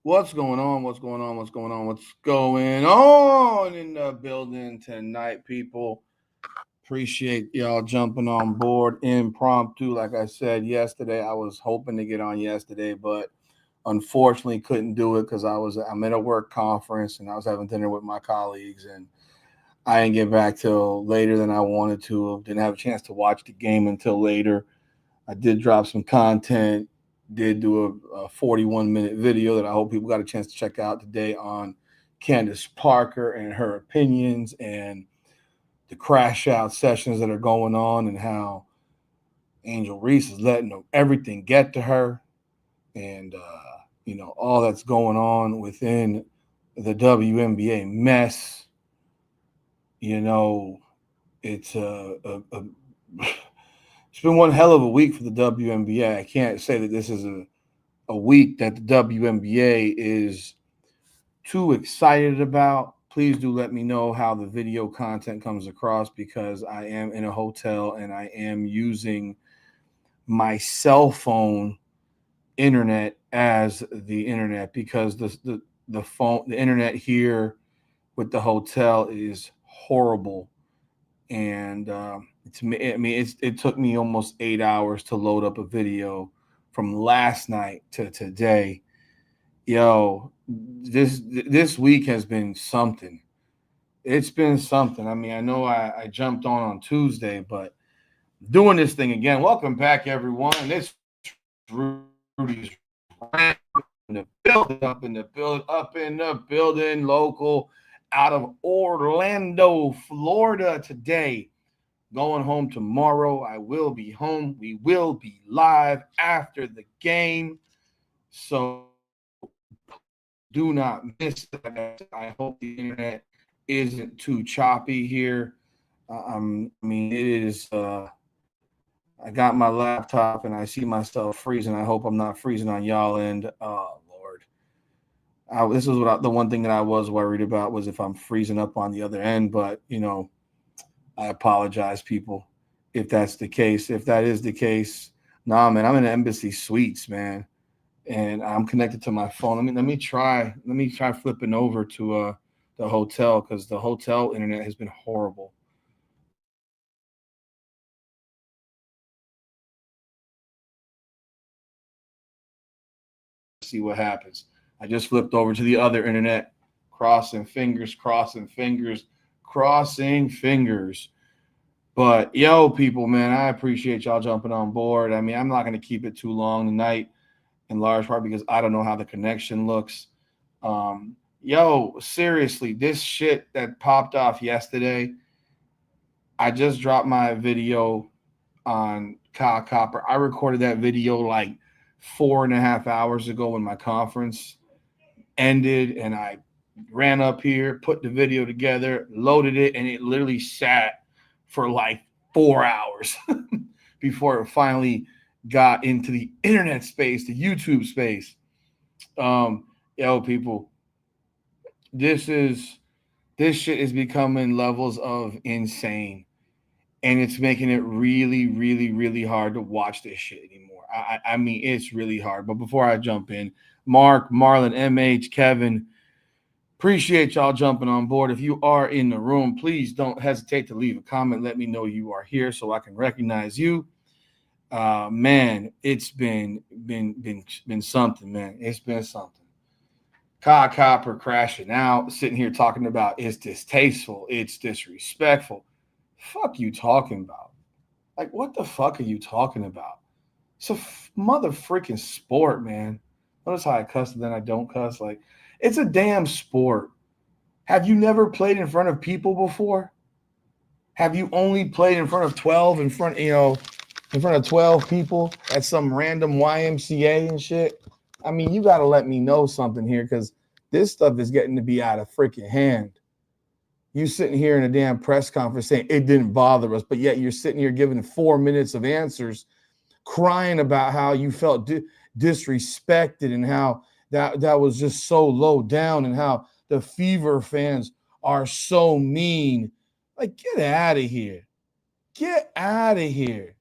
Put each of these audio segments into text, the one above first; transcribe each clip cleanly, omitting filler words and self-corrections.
What's going on? What's going on? What's going on? What's going on in the building tonight, people? Appreciate y'all jumping on board impromptu. Like I said yesterday, I was hoping to get on yesterday, but unfortunately couldn't do it because I'm at a work conference and I was having dinner with my colleagues and I didn't get back till later than I wanted to. Didn't have a chance to watch the game until later. I did drop some content, did do a 41-minute video that I hope people got a chance to check out today on Candace Parker and her opinions and the crash out sessions that are going on and how Angel Reese is letting everything get to her and, all that's going on within the WNBA mess. You know, it's it's been one hell of a week for the WNBA. I can't say that this is a week that the WNBA is too excited about. Please do let me know how the video content comes across because I am in a hotel and I am using my cell phone internet as the internet because the internet here with the hotel is horrible and it took me almost 8 hours to load up a video from last night to today. Yo, this week has been something. It's been something. I mean, I know I jumped on Tuesday, but doing this thing again. Welcome back, everyone. This Rudy's in the building, up in the building, local, out of Orlando, Florida today. Going home tomorrow. I will be home. We will be live after the game. So do not miss that. I hope the internet isn't too choppy here. It is. I got my laptop and I see myself freezing. I hope I'm not freezing on y'all end. Oh Lord, this is the one thing that I was worried about was if I'm freezing up on the other end. But I apologize, people, if that's the case. If that is the case, nah, man, I'm in the embassy suites, man, and I'm connected to my phone. Let me try flipping over to the hotel because the hotel internet has been horrible. See what happens. I just flipped over to the other internet, crossing fingers, crossing fingers, crossing fingers. But yo, people, man, I appreciate y'all jumping on board. I mean, I'm not going to keep it too long tonight, in large part because I don't know how the connection looks. Seriously, this shit that popped off yesterday. I just dropped my video on Kah Copper. I recorded that video like 4.5 hours ago when my conference ended, and I ran up here, put the video together, loaded it, and it literally sat for like 4 hours before it finally got into the internet space, the YouTube space. People, this shit is becoming levels of insane, and it's making it really, really, really hard to watch this shit anymore. I mean, it's really hard. But before I jump in, Mark, Marlon, MH, Kevin, appreciate y'all jumping on board. If you are in the room, please don't hesitate to leave a comment. Let me know you are here so I can recognize you. Man, it's been something, man. It's been something. Kah Copper crashing out, sitting here talking about it's distasteful, it's disrespectful. Fuck you talking about? Like, what the fuck are you talking about? It's a mother freaking sport, man. Notice how I cuss and then I don't cuss. Like, it's a damn sport. Have you never played in front of people before? Have you only played in front of 12, in front of 12 people at some random YMCA and shit? I mean, you got to let me know something here because this stuff is getting to be out of freaking hand. You sitting here in a damn press conference saying it didn't bother us, but yet you're sitting here giving 4 minutes of answers, crying about how you felt disrespected and how that was just so low down and how the Fever fans are so mean. Like, get out of here. Get out of here.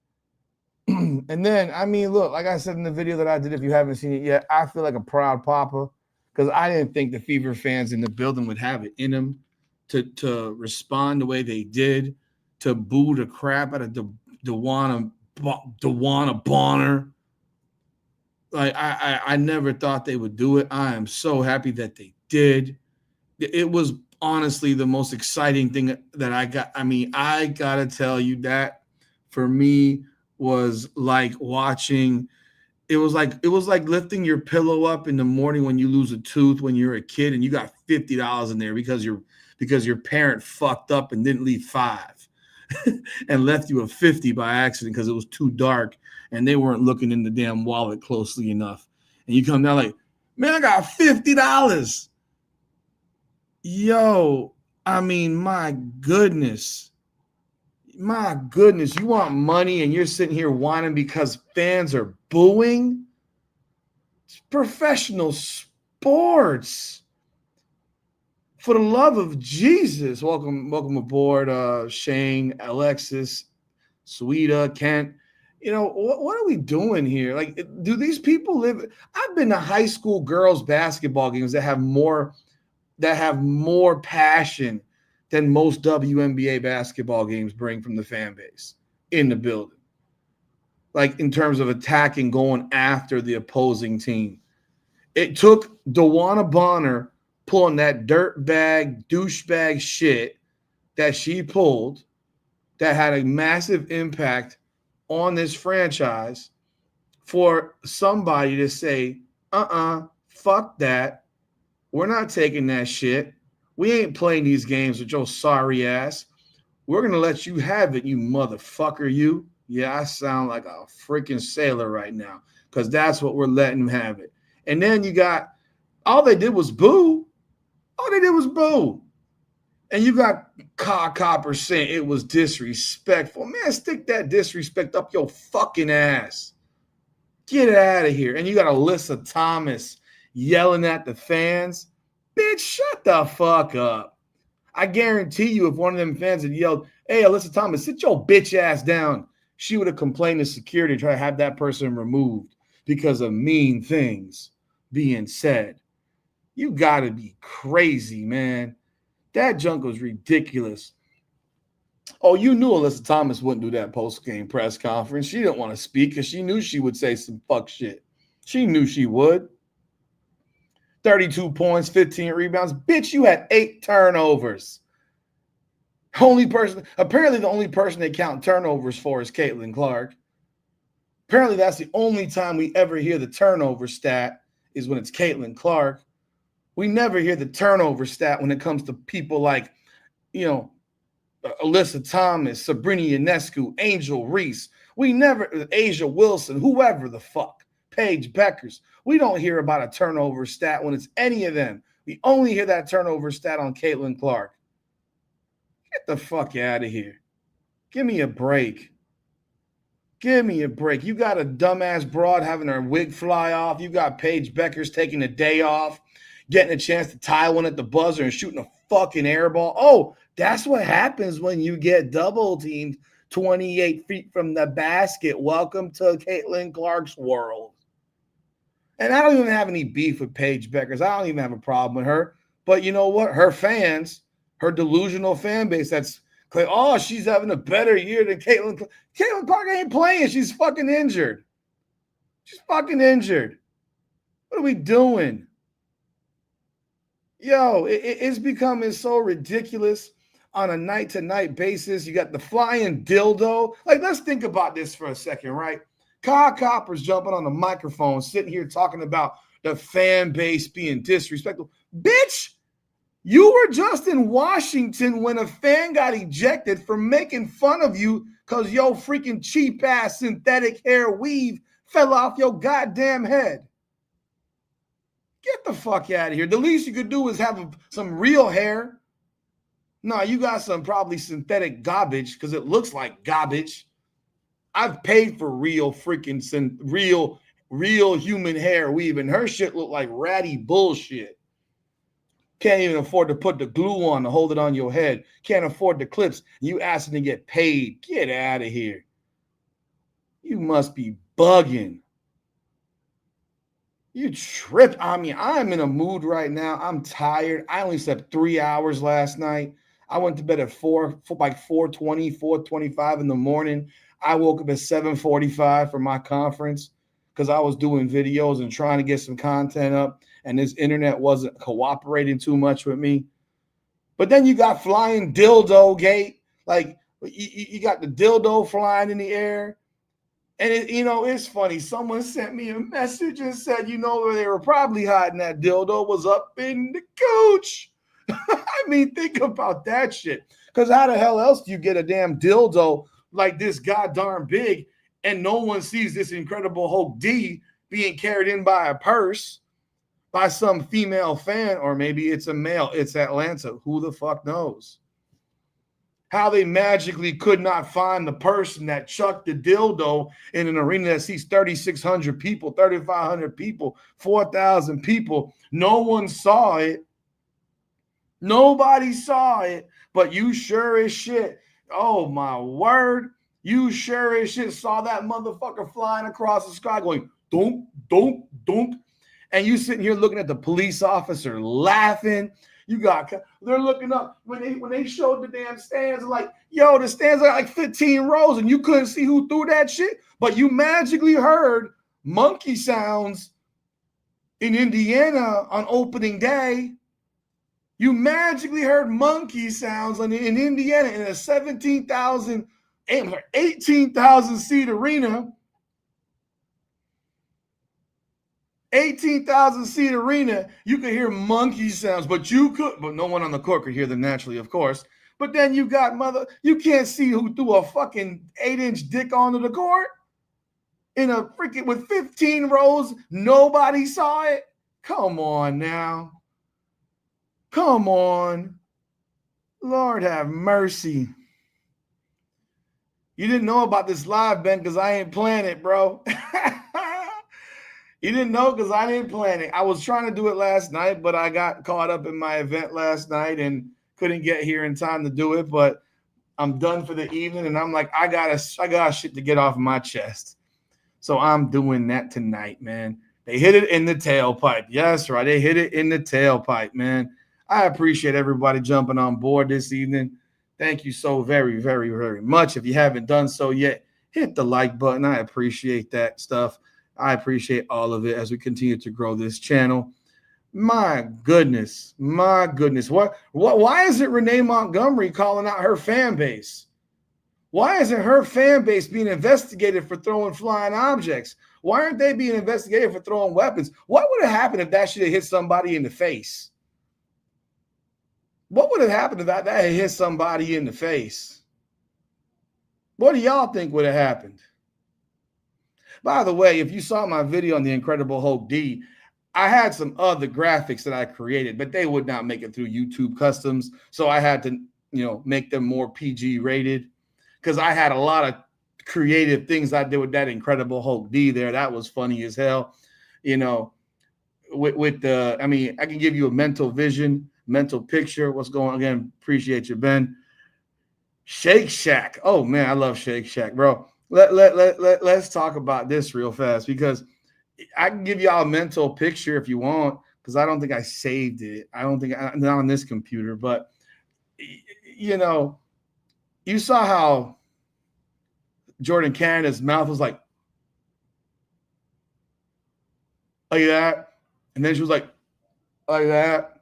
And then, I mean, look, like I said in the video that I did, if you haven't seen it yet, I feel like a proud papa because I didn't think the Fever fans in the building would have it in them to respond the way they did, to boo the crap out of DeWanna Bonner. Like I never thought they would do it. I am so happy that they did. It was honestly the most exciting thing that I got. I mean, I gotta tell you that for me was like watching. It was like lifting your pillow up in the morning when you lose a tooth when you're a kid and you got $50 in there because your parent fucked up and didn't leave $5 and left you a 50 by accident because it was too dark and they weren't looking in the damn wallet closely enough. And you come down like, man, I got $50. Yo, I mean, my goodness. My goodness, you want money and you're sitting here whining because fans are booing? It's professional sports. For the love of Jesus. Welcome aboard, Shane, Alexis, Suida, Kent. You know, what are we doing here? Like, do these people live? I've been to high school girls basketball games that have more passion than most WNBA basketball games bring from the fan base in the building. Like in terms of attacking, going after the opposing team. It took DeWanna Bonner pulling that dirtbag, douchebag shit that she pulled that had a massive impact on this franchise for somebody to say, fuck that. We're not taking that shit. We ain't playing these games with your sorry ass. We're going to let you have it, you motherfucker, you. Yeah, I sound like a freaking sailor right now because that's what we're letting them have it. And then you got, all they did was boo. All they did was boo. And you got Kah Copper saying it was disrespectful. Man, stick that disrespect up your fucking ass. Get out of here. And you got Alyssa Thomas yelling at the fans. Bitch, shut the fuck up. I guarantee you if one of them fans had yelled, hey, Alyssa Thomas, sit your bitch ass down, she would have complained to security and try to have that person removed because of mean things being said. You got to be crazy, man. That junk was ridiculous. Oh, you knew Alyssa Thomas wouldn't do that post-game press conference. She didn't want to speak because she knew she would say some fuck shit. She knew she would. 32 points, 15 rebounds. Bitch, you had 8 turnovers. Apparently the only person they count turnovers for is Caitlin Clark. Apparently that's the only time we ever hear the turnover stat is when it's Caitlin Clark. We never hear the turnover stat when it comes to people like, Alyssa Thomas, Sabrina Ionescu, Angel Reese. We never, Asia Wilson, whoever the fuck. Paige Beckers. We don't hear about a turnover stat when it's any of them. We only hear that turnover stat on Caitlin Clark. Get the fuck out of here. Give me a break. Give me a break. You got a dumbass broad having her wig fly off. You got Paige Beckers taking a day off, getting a chance to tie one at the buzzer and shooting a fucking air ball. Oh, that's what happens when you get double teamed 28 feet from the basket. Welcome to Caitlin Clark's world. And I don't even have any beef with Paige Beckers. I don't even have a problem with her. But you know what? Her fans, her delusional fan base that's like, oh, she's having a better year than Caitlin. Caitlin Clark ain't playing. She's fucking injured. She's fucking injured. What are we doing? Yo, it's becoming so ridiculous on a night-to-night basis. You got the flying dildo. Like, let's think about this for a second, right? Kah Copper's jumping on the microphone, sitting here talking about the fan base being disrespectful. Bitch, you were just in Washington when a fan got ejected for making fun of you because your freaking cheap-ass synthetic hair weave fell off your goddamn head. Get the fuck out of here. The least you could do is have some real hair. No, you got some probably synthetic garbage because it looks like garbage. I've paid for real freaking real human hair weave, and her shit look like ratty bullshit. Can't even afford to put the glue on to hold it on your head. Can't afford the clips. You asking to get paid. Get out of here. You must be bugging. You trip. I mean, I'm in a mood right now. I'm tired. I only slept 3 hours last night. I went to bed at 4:20, 4:25 in the morning. I woke up at 7:45 for my conference because I was doing videos and trying to get some content up, and this internet wasn't cooperating too much with me. But then you got flying dildo gate. Like you got the dildo flying in the air. And it's funny. Someone sent me a message and said, where they were probably hiding that dildo was up in the cooch. I mean, think about that shit. Because how the hell else do you get a damn dildo like this goddamn big and no one sees this Incredible Hulk D being carried in by a purse by some female fan, or maybe it's a male. It's Atlanta. Who the fuck knows? How they magically could not find the person that chucked the dildo in an arena that sees 3,600 people, 3,500 people, 4,000 people. No one saw it. Nobody saw it, but you sure as shit. Oh, my word. You sure as shit saw that motherfucker flying across the sky going, dunk, dunk, dunk. And you sitting here looking at the police officer laughing. They're looking up when they showed the damn stands, like, yo, the stands are like 15 rows and you couldn't see who threw that shit, but you magically heard monkey sounds in Indiana on opening day. You magically heard monkey sounds in Indiana in a 18,000 seat arena. 18,000 seat arena, you could hear monkey sounds, but no one on the court could hear them naturally, of course. But then you can't see who threw a fucking 8-inch dick onto the court in a freaking with 15 rows. Nobody saw it. Come on now. Come on. Lord have mercy. You didn't know about this live, Ben, because I ain't playing it, bro. You didn't know because I didn't plan it. I was trying to do it last night, but I got caught up in my event last night and couldn't get here in time to do it. But I'm done for the evening, and I'm like, I got shit to get off my chest. So I'm doing that tonight, man. They hit it in the tailpipe. Yes, right. They hit it in the tailpipe, man. I appreciate everybody jumping on board this evening. Thank you so very, very, very much. If you haven't done so yet, hit the like button. I appreciate that stuff. I appreciate all of it as we continue to grow this channel. My goodness. Why is it Renee Montgomery calling out her fan base? Why isn't her fan base being investigated for throwing flying objects? Why aren't they being investigated for throwing weapons? What would have happened if that should have hit somebody in the face? What would have happened if that had hit somebody in the face? What do y'all think would have happened? By the way, if you saw my video on the Incredible Hulk D, I had some other graphics that I created, but they would not make it through YouTube Customs. So I had to, make them more PG rated because I had a lot of creative things I did with that Incredible Hulk D there. That was funny as hell. I can give you a mental picture. What's going on again? Appreciate you, Ben. Shake Shack. Oh man, I love Shake Shack, bro. Let's talk about this real fast because I can give y'all a mental picture if you want, because I don't think I saved it. I don't think not on this computer, but you saw how Jordan Canada's mouth was like that, and then she was like that.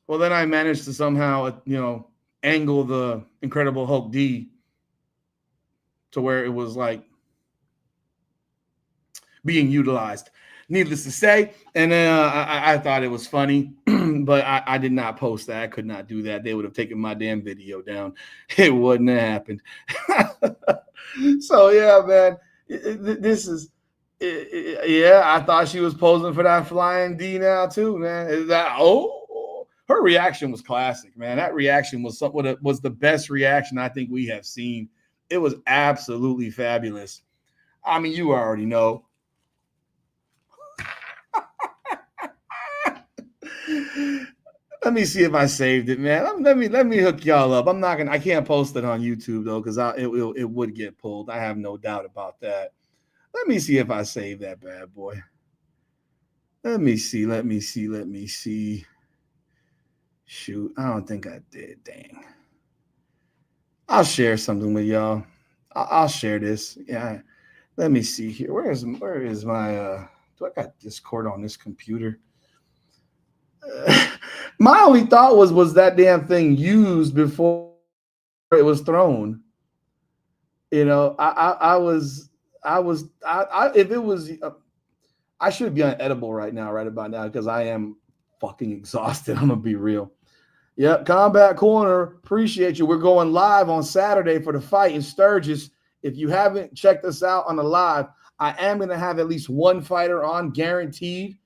Well, then I managed to somehow angle the Incredible Hulk D to where it was like being utilized. Needless to say, and then I thought it was funny, but I did not post that. I could not do that. They would have taken my damn video down. It wouldn't have happened. So yeah, man, I thought she was posing for that flying D now too, man. Her reaction was classic, man. That reaction was the best reaction I think we have seen. It was absolutely fabulous. I mean, you already know. Let me see if I saved it, man. Let me hook y'all up. I can't post it on YouTube though, because it would get pulled. I have no doubt about that. Let me see if I saved that bad boy. Let me see. Shoot, I don't think I did. Dang. I'll share something with y'all. I'll share this. Yeah. Let me see here. Where is my do I got Discord on this computer? My only thought was that damn thing used before it was thrown. You know, if it was, I should be unedible right about now, because I am fucking exhausted. I'm gonna be real. Yep, Combat Corner, appreciate you. We're going live on Saturday for the fight in Sturgis. If you haven't checked us out on the live, I am gonna have at least one fighter on, guaranteed,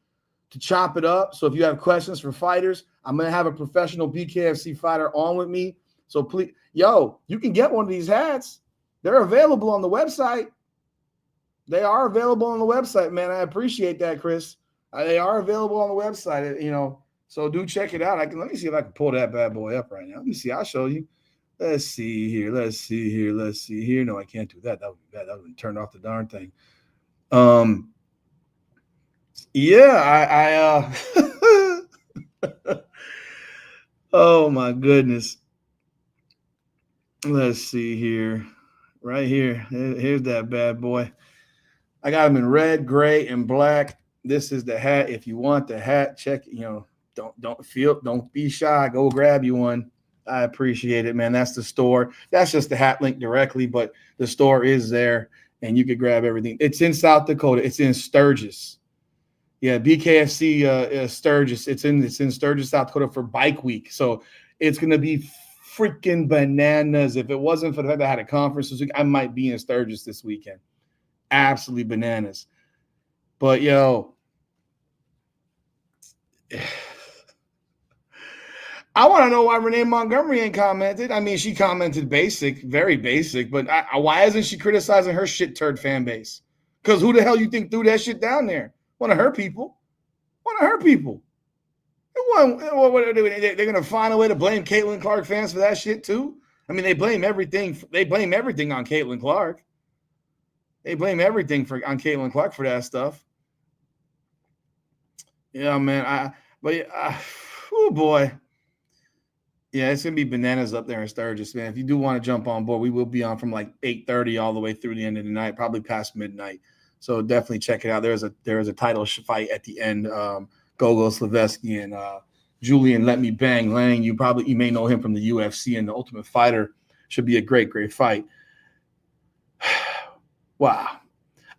to chop it up. So if you have questions for fighters, I'm gonna have a professional BKFC fighter on with me. So please, you can get one of these hats. They're available on the website. They are available on the website, man. I appreciate that, Chris. They are available on the website, so do check it out. Let me see if I can pull that bad boy up right now. Let me see. I'll show you. Let's see here. No, I can't do that. That would be bad. That would turn off the darn thing. Yeah, oh my goodness. Let's see here. Right here. Here's that bad boy. I got them in red, gray, and black. This is the hat. If you want the hat, check. Don't be shy. Go grab you one. I appreciate it, man. That's the store. That's just the hat link directly, but the store is there, and you can grab everything. It's in South Dakota. It's in Sturgis. Yeah, BKFC Sturgis. It's in Sturgis, South Dakota for Bike Week. So it's gonna be freaking bananas. If it wasn't for the fact that I had a conference this week, I might be in Sturgis this weekend. Absolutely bananas. But I want to know why Renee Montgomery ain't commented. I mean, she commented basic, very basic, but why isn't she criticizing her shit turd fan base? Because who the hell you think threw that shit down there? One of her people. They're going to find a way to blame Caitlin Clark fans for that shit too? I mean, they blame everything. They blame everything on Caitlin Clark. They blame everything on Caitlin Clark for that stuff. Yeah, man. Oh boy. Yeah, it's gonna be bananas up there in Sturgis, man. If you do want to jump on board, we will be on from like 8:30 all the way through the end of the night, probably past midnight. So definitely check it out. There's a title fight at the end. Gogo Slavetsky and Julian Let Me Bang Lang. You may know him from the UFC and the Ultimate Fighter. Should be a great fight. Wow.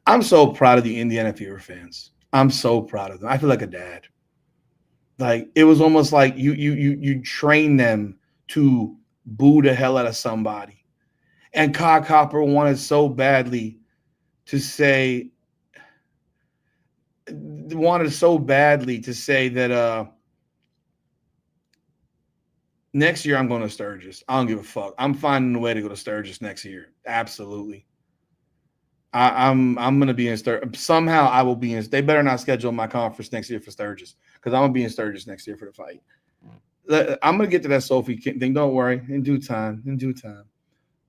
I'm so proud of the Indiana Fever fans. I'm so proud of them. I feel like a dad. Like, it was almost like you train them to boo the hell out of somebody. And Kah Copper wanted so badly to say that next year I'm going to Sturgis. I don't give a fuck. I'm finding a way to go to Sturgis next year. Absolutely. I'm going to be in Sturgis. Somehow I will be in. They better not schedule my conference next year for Sturgis, because I'm going to be in Sturgis next year for the fight. I'm going to get to that Sophie thing. Don't worry. In due time.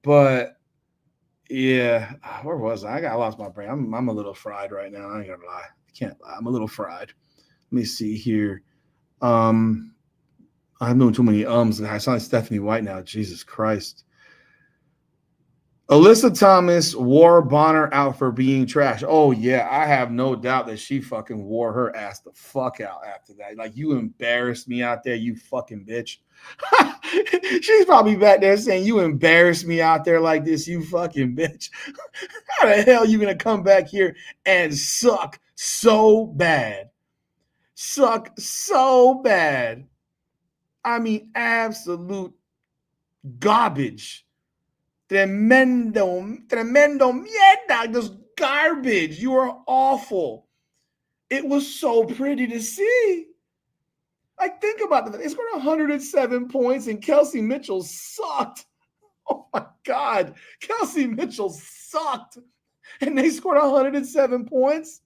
But yeah, where was I? I lost my brain. I'm a little fried right now. I ain't gonna lie. I can't lie. I'm a little fried. Let me see here. I'm doing too many ums. I sound like Stephanie White now. Jesus Christ. Alyssa Thomas wore Bonner out for being trash. Oh, yeah. I have no doubt that she fucking wore her ass the fuck out after that. Like, you embarrassed me out there, you fucking bitch. She's probably back there saying, you embarrassed me out there like this, you fucking bitch. How the hell are you going to come back here and suck so bad? Suck so bad. I mean, absolute garbage. Tremendo mierda, just garbage. You are awful. It was so pretty to see. Like, think about that. They scored 107 points, and Kelsey Mitchell sucked. Oh my God. Kelsey Mitchell sucked. And they scored 107 points.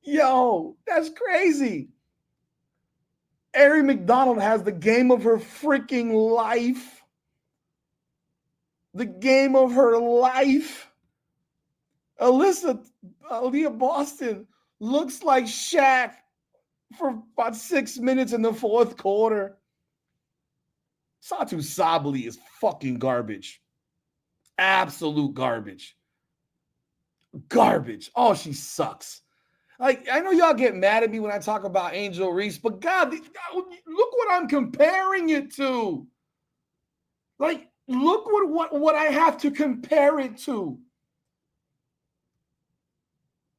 Yo, that's crazy. Ari McDonald has the game of her freaking life. The game of her life. Aaliyah Boston looks like Shaq for about 6 minutes in the fourth quarter. Satou Sabally is fucking garbage. Absolute garbage. Garbage. Oh, she sucks. Like, I know y'all get mad at me when I talk about Angel Reese, but God, look what I'm comparing it to. Like, look what I have to compare it to.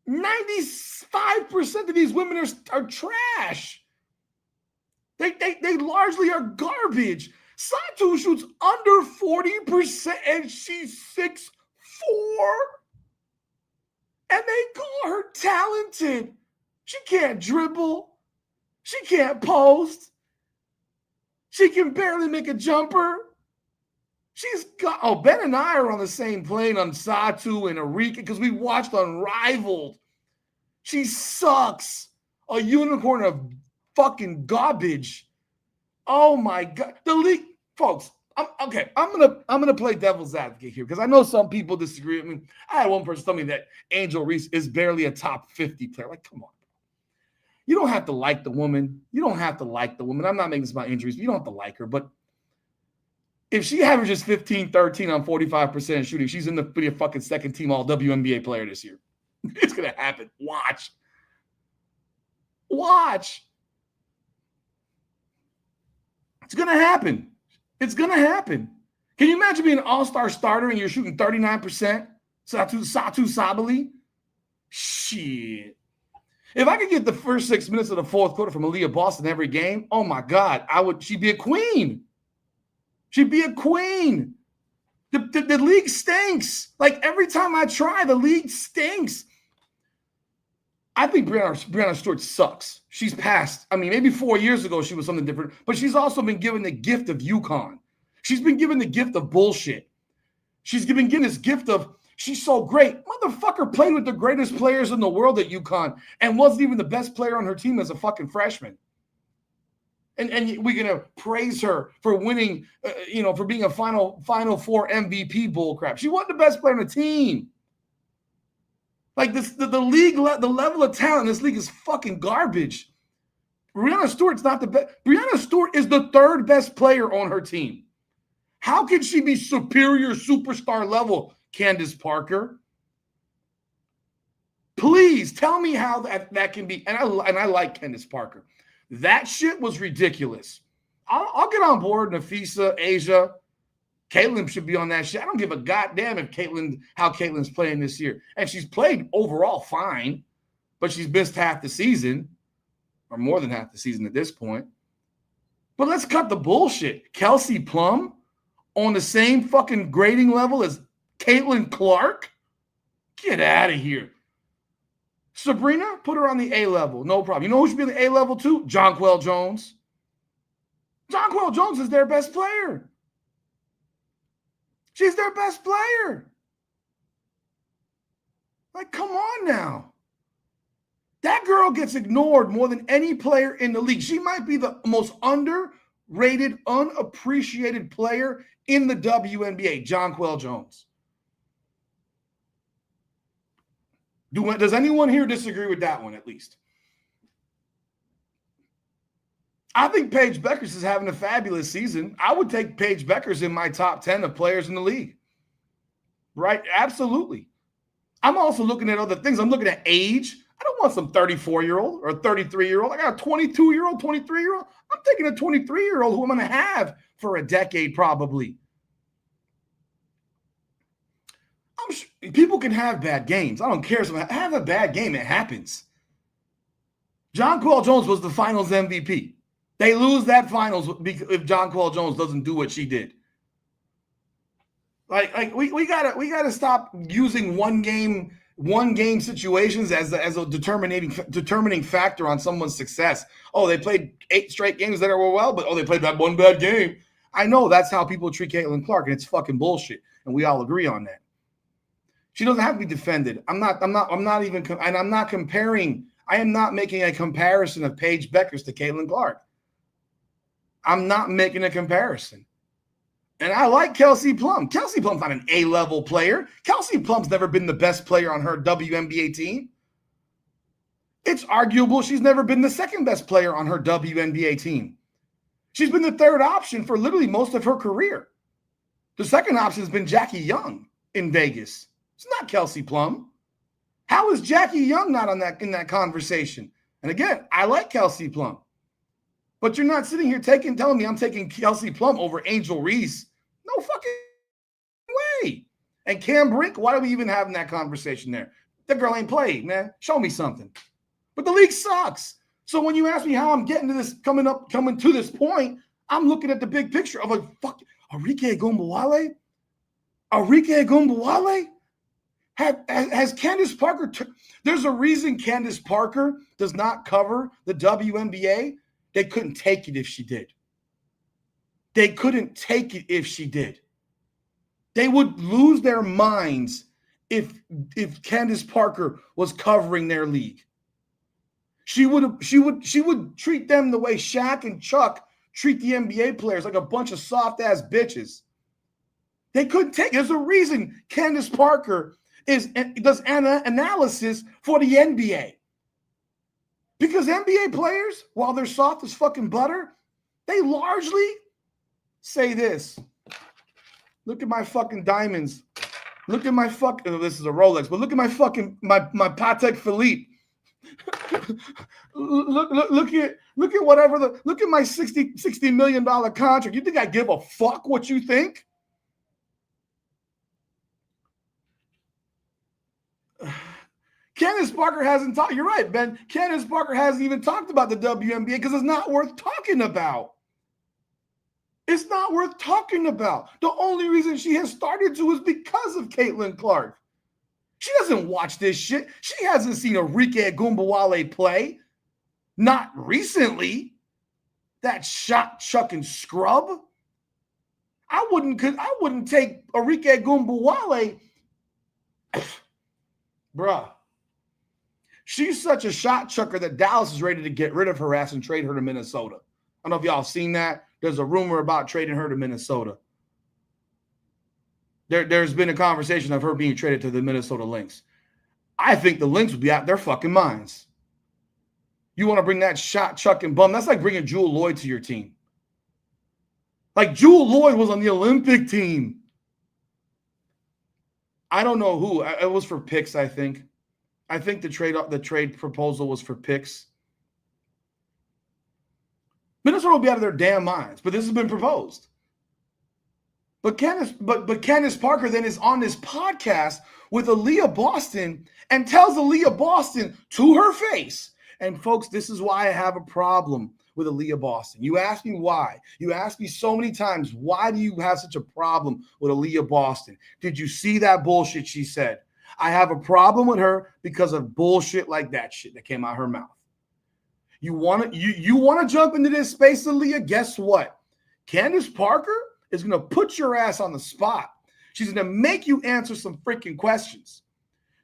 95% of these women are trash. They largely are garbage. Satou shoots under 40% and she's 6'4". And they call her talented. She can't dribble. She can't post. She can barely make a jumper. She's got, Ben and I are on the same plane on Satou and Arika because we watched Unrivaled. She sucks. A unicorn of fucking garbage. Oh my God. The league, folks, I'm gonna play devil's advocate here because I know some people disagree with me. I had one person tell me that Angel Reese is barely a top 50 player. Like, come on. You don't have to like the woman. I'm not making this about injuries. You don't have to like her, but if she averages 15-13 on 45% shooting, she's in the fucking second team all WNBA player this year. It's going to happen. Watch. It's going to happen. Can you imagine being an all-star starter and you're shooting 39%? Satou Sabally? Shit. If I could get the first 6 minutes of the fourth quarter from Aaliyah Boston every game, oh my God, she'd be a queen. The league stinks. Like every time I try, the league stinks. I think Brianna Stewart sucks. She's passed. I mean, maybe 4 years ago she was something different, but she's also been given the gift of UConn. She's been given the gift of bullshit. She's been given this gift of she's so great. Motherfucker played with the greatest players in the world at UConn and wasn't even the best player on her team as a fucking freshman. And we're going to praise her for winning, for being a Final Four MVP bullcrap. She wasn't the best player on the team. Like the league, the level of talent in this league is fucking garbage. Brianna Stewart's not the best. Brianna Stewart is the third best player on her team. How can she be superior superstar level, Candace Parker? Please tell me how that can be. And I like Candace Parker. That shit was ridiculous. I'll get on board Nafisa, Asia. Caitlin should be on that shit. I don't give a goddamn how Caitlin's playing this year. And she's played overall fine, but she's missed half the season, or more than half the season at this point. But let's cut the bullshit. Kelsey Plum on the same fucking grading level as Caitlin Clark? Get out of here. Sabrina, put her on the A level. No problem. You know who should be on the A level too? Jonquel Jones. Jonquel Jones is their best player. She's their best player. Like, come on now. That girl gets ignored more than any player in the league. She might be the most underrated, unappreciated player in the WNBA, Jonquel Jones. Does anyone here disagree with that one at least? I think Paige Beckers is having a fabulous season. I would take Paige Beckers in my top 10 of players in the league. Right? Absolutely. I'm also looking at other things. I'm looking at age. I don't want some 34-year-old or 33-year-old. I got a 22-year-old, 23-year-old. I'm taking a 23-year-old who I'm going to have for a decade probably. People can have bad games. I don't care. Have a bad game. It happens. Jonquel Jones was the finals MVP. They lose that finals if Jonquel Jones doesn't do what she did. Like we gotta stop using one game situations as a determining factor on someone's success. Oh, they played 8 straight games that were well, but they played that one bad game. I know that's how people treat Caitlin Clark, and it's fucking bullshit, and we all agree on that. She doesn't have to be defended. I'm not comparing. I am not making a comparison of Paige Beckers to Caitlin Clark. I'm not making a comparison. And I like Kelsey Plum. Kelsey Plum's not an A-level player. Kelsey Plum's never been the best player on her WNBA team. It's arguable she's never been the second best player on her WNBA team. She's been the third option for literally most of her career. The second option has been Jackie Young in Vegas. It's not Kelsey Plum. How is Jackie Young not on in that conversation? And again, I like Kelsey Plum. But you're not sitting here telling me I'm taking Kelsey Plum over Angel Reese. No fucking way. And Cam Brink, why are we even having that conversation there? That girl ain't played, man. Show me something. But the league sucks. So when you ask me how I'm getting to this, coming to this point, I'm looking at the big picture of Arike Ogunbowale? Has Candace Parker? There's a reason Candace Parker does not cover the WNBA. They couldn't take it if she did. They couldn't take it if she did. They would lose their minds if Candace Parker was covering their league. She would treat them the way Shaq and Chuck treat the NBA players, like a bunch of soft-ass bitches. They couldn't take it. There's a reason Candace Parker does analysis for the NBA. Because NBA players, while they're soft as fucking butter, they largely say this. Look at my fucking diamonds. Look at my fucking, this is a Rolex, but look at my fucking, my Patek Philippe. look at whatever look at my $60 million contract. You think I give a fuck what you think? Candace Parker hasn't talked. You're right, Ben. Candace Parker hasn't even talked about the WNBA because it's not worth talking about. It's not worth talking about. The only reason she has started to is because of Caitlin Clark. She doesn't watch this shit. She hasn't seen Arike Ogunbowale play. Not recently. That shot chucking scrub. I wouldn't take Arike Ogunbowale. Bruh. She's such a shot chucker that Dallas is ready to get rid of her ass and trade her to Minnesota. I don't know if y'all seen that. There's a rumor about trading her to Minnesota. There's been a conversation of her being traded to the Minnesota Lynx. I think the Lynx would be out their fucking minds. You want to bring that shot chucking bum? That's like bringing Jewel Lloyd to your team. Like Jewel Lloyd was on the Olympic team. I don't know who. It was for picks, I think. I think the trade proposal was for picks. Minnesota will be out of their damn minds, but this has been proposed. But Candace Parker then is on this podcast with Aaliyah Boston and tells Aaliyah Boston to her face. And folks, this is why I have a problem with Aaliyah Boston. You ask me why. You ask me so many times, why do you have such a problem with Aaliyah Boston? Did you see that bullshit she said? I have a problem with her because of bullshit like that shit that came out of her mouth. You want to jump into this space, Aaliyah? Guess what? Candace Parker is going to put your ass on the spot. She's going to make you answer some freaking questions.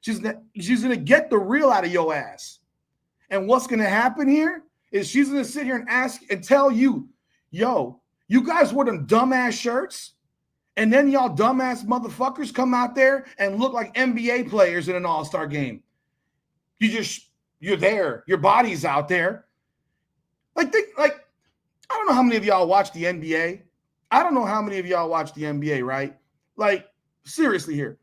She's going to get the real out of your ass. And what's going to happen here is she's going to sit here and ask and tell you, yo, you guys wore them dumbass shirts, and then y'all dumbass motherfuckers come out there and look like NBA players in an all-star game. You're there. Your body's out there. I don't know how many of y'all watch the NBA. I don't know how many of y'all watch the NBA, right? Like, seriously here.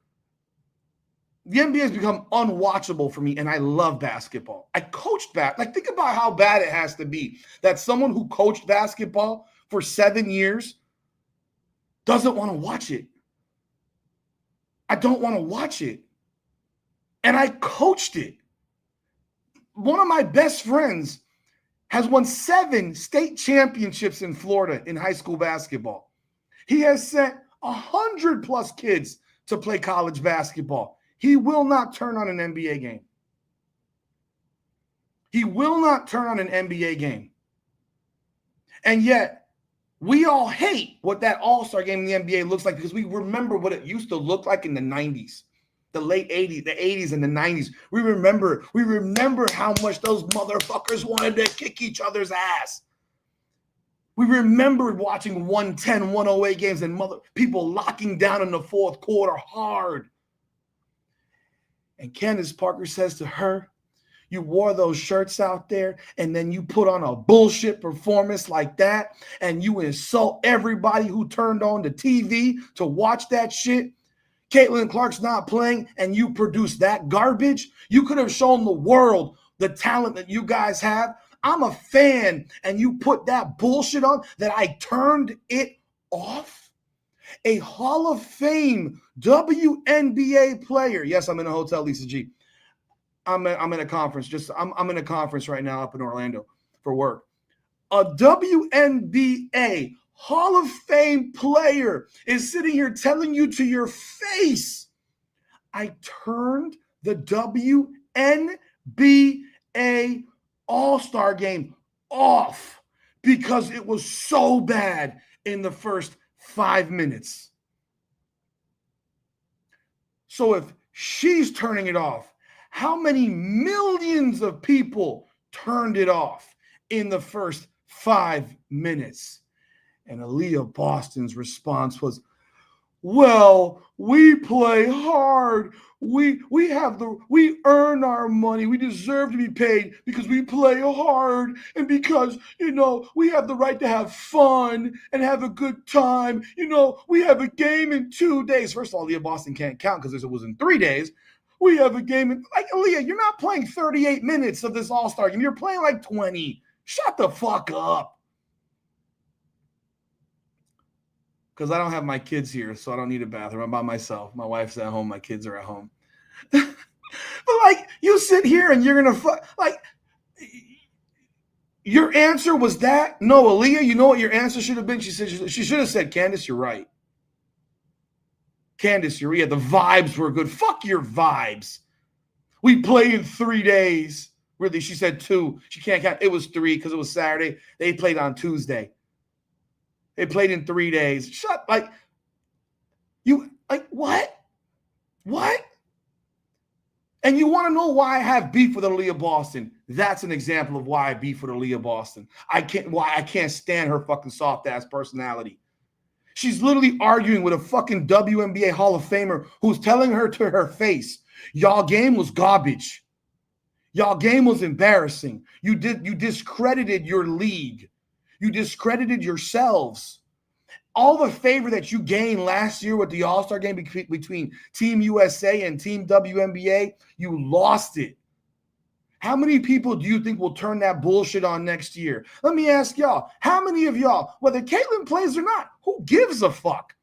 The NBA has become unwatchable for me, and I love basketball. I coached think about how bad it has to be that someone who coached basketball for 7 years doesn't want to watch it. I don't want to watch it. And I coached it. One of my best friends has won 7 state championships in Florida in high school basketball. He has sent 100+ kids to play college basketball. He will not turn on an NBA game. He will not turn on an NBA game. And yet, we all hate what that all-star game in the NBA looks like because we remember what it used to look like in the 90s. The late 80s, the 80s and the 90s. We remember how much those motherfuckers wanted to kick each other's ass. We remember watching 110, 108 games and people locking down in the fourth quarter hard. And Candace Parker says to her, You wore those shirts out there, and then you put on a bullshit performance like that, and you insult everybody who turned on the TV to watch that shit. Caitlin Clark's not playing, and you produce that garbage. You could have shown the world the talent that you guys have. I'm a fan, and you put that bullshit on that I turned it off. A Hall of Fame WNBA player. Yes, I'm in a hotel, Lisa G. I'm in a conference. I'm in a conference right now up in Orlando for work. A WNBA Hall of Fame player is sitting here telling you to your face, I turned the WNBA All-Star game off because it was so bad in the first 5 minutes. So if she's turning it off, how many millions of people turned it off in the first 5 minutes? And Aaliyah Boston's response was, well, we play hard. We earn our money. We deserve to be paid because we play hard and because, we have the right to have fun and have a good time. We have a game in 2 days. First of all, Aaliyah Boston can't count because it was in 3 days. We have a game in, Aaliyah, you're not playing 38 minutes of this All-Star game. You're playing like 20. Shut the fuck up. Because I don't have my kids here, so I don't need a bathroom. I'm by myself. My wife's at home. My kids are at home. But, you sit here and you're going to your answer was that? No, Aaliyah, you know what your answer should have been? She should have said, Candace, you're right. Candace, you're right. The vibes were good. Fuck your vibes. We play in 3 days. Really, she said 2. She can't count. It was 3 because it was Saturday. They played on Tuesday. They played in 3 days. What? What? And you want to know why I have beef with Aaliyah Boston? That's an example of why I beef with Aaliyah Boston. I can't stand her fucking soft ass personality. She's literally arguing with a fucking WNBA Hall of Famer who's telling her to her face, y'all game was garbage. Y'all game was embarrassing. You discredited your league. You discredited yourselves. All the favor that you gained last year with the All-Star game between Team USA and Team WNBA, you lost it. How many people do you think will turn that bullshit on next year? Let me ask y'all, how many of y'all, whether Caitlin plays or not, who gives a fuck?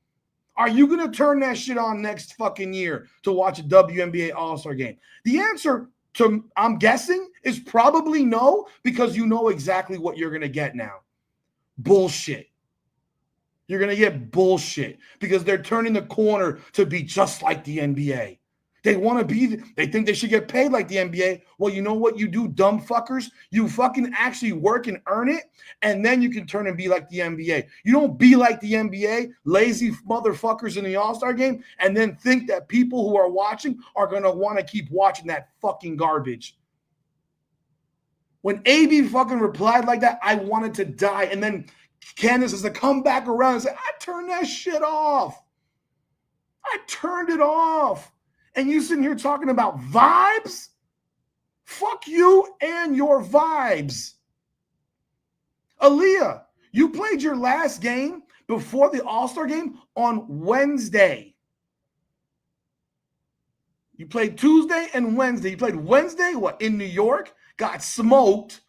Are you going to turn that shit on next fucking year to watch a WNBA All-Star game? The answer to, I'm guessing, is probably no, because you know exactly what you're going to get now. Bullshit. You're going to get bullshit because they're turning the corner to be just like the NBA. They think they should get paid like the NBA. Well, you know what you do, dumb fuckers? You fucking actually work and earn it, and then you can turn and be like the NBA. You don't be like the NBA, lazy motherfuckers in the All-Star game, and then think that people who are watching are going to want to keep watching that fucking garbage. When AB fucking replied like that, I wanted to die, and then Candace has to come back around and say, I turned that shit off. I turned it off. And you sitting here talking about vibes? Fuck you and your vibes. Aaliyah, you played your last game before the All-Star game on Wednesday. You played Tuesday and Wednesday. You played Wednesday, in New York? Got smoked.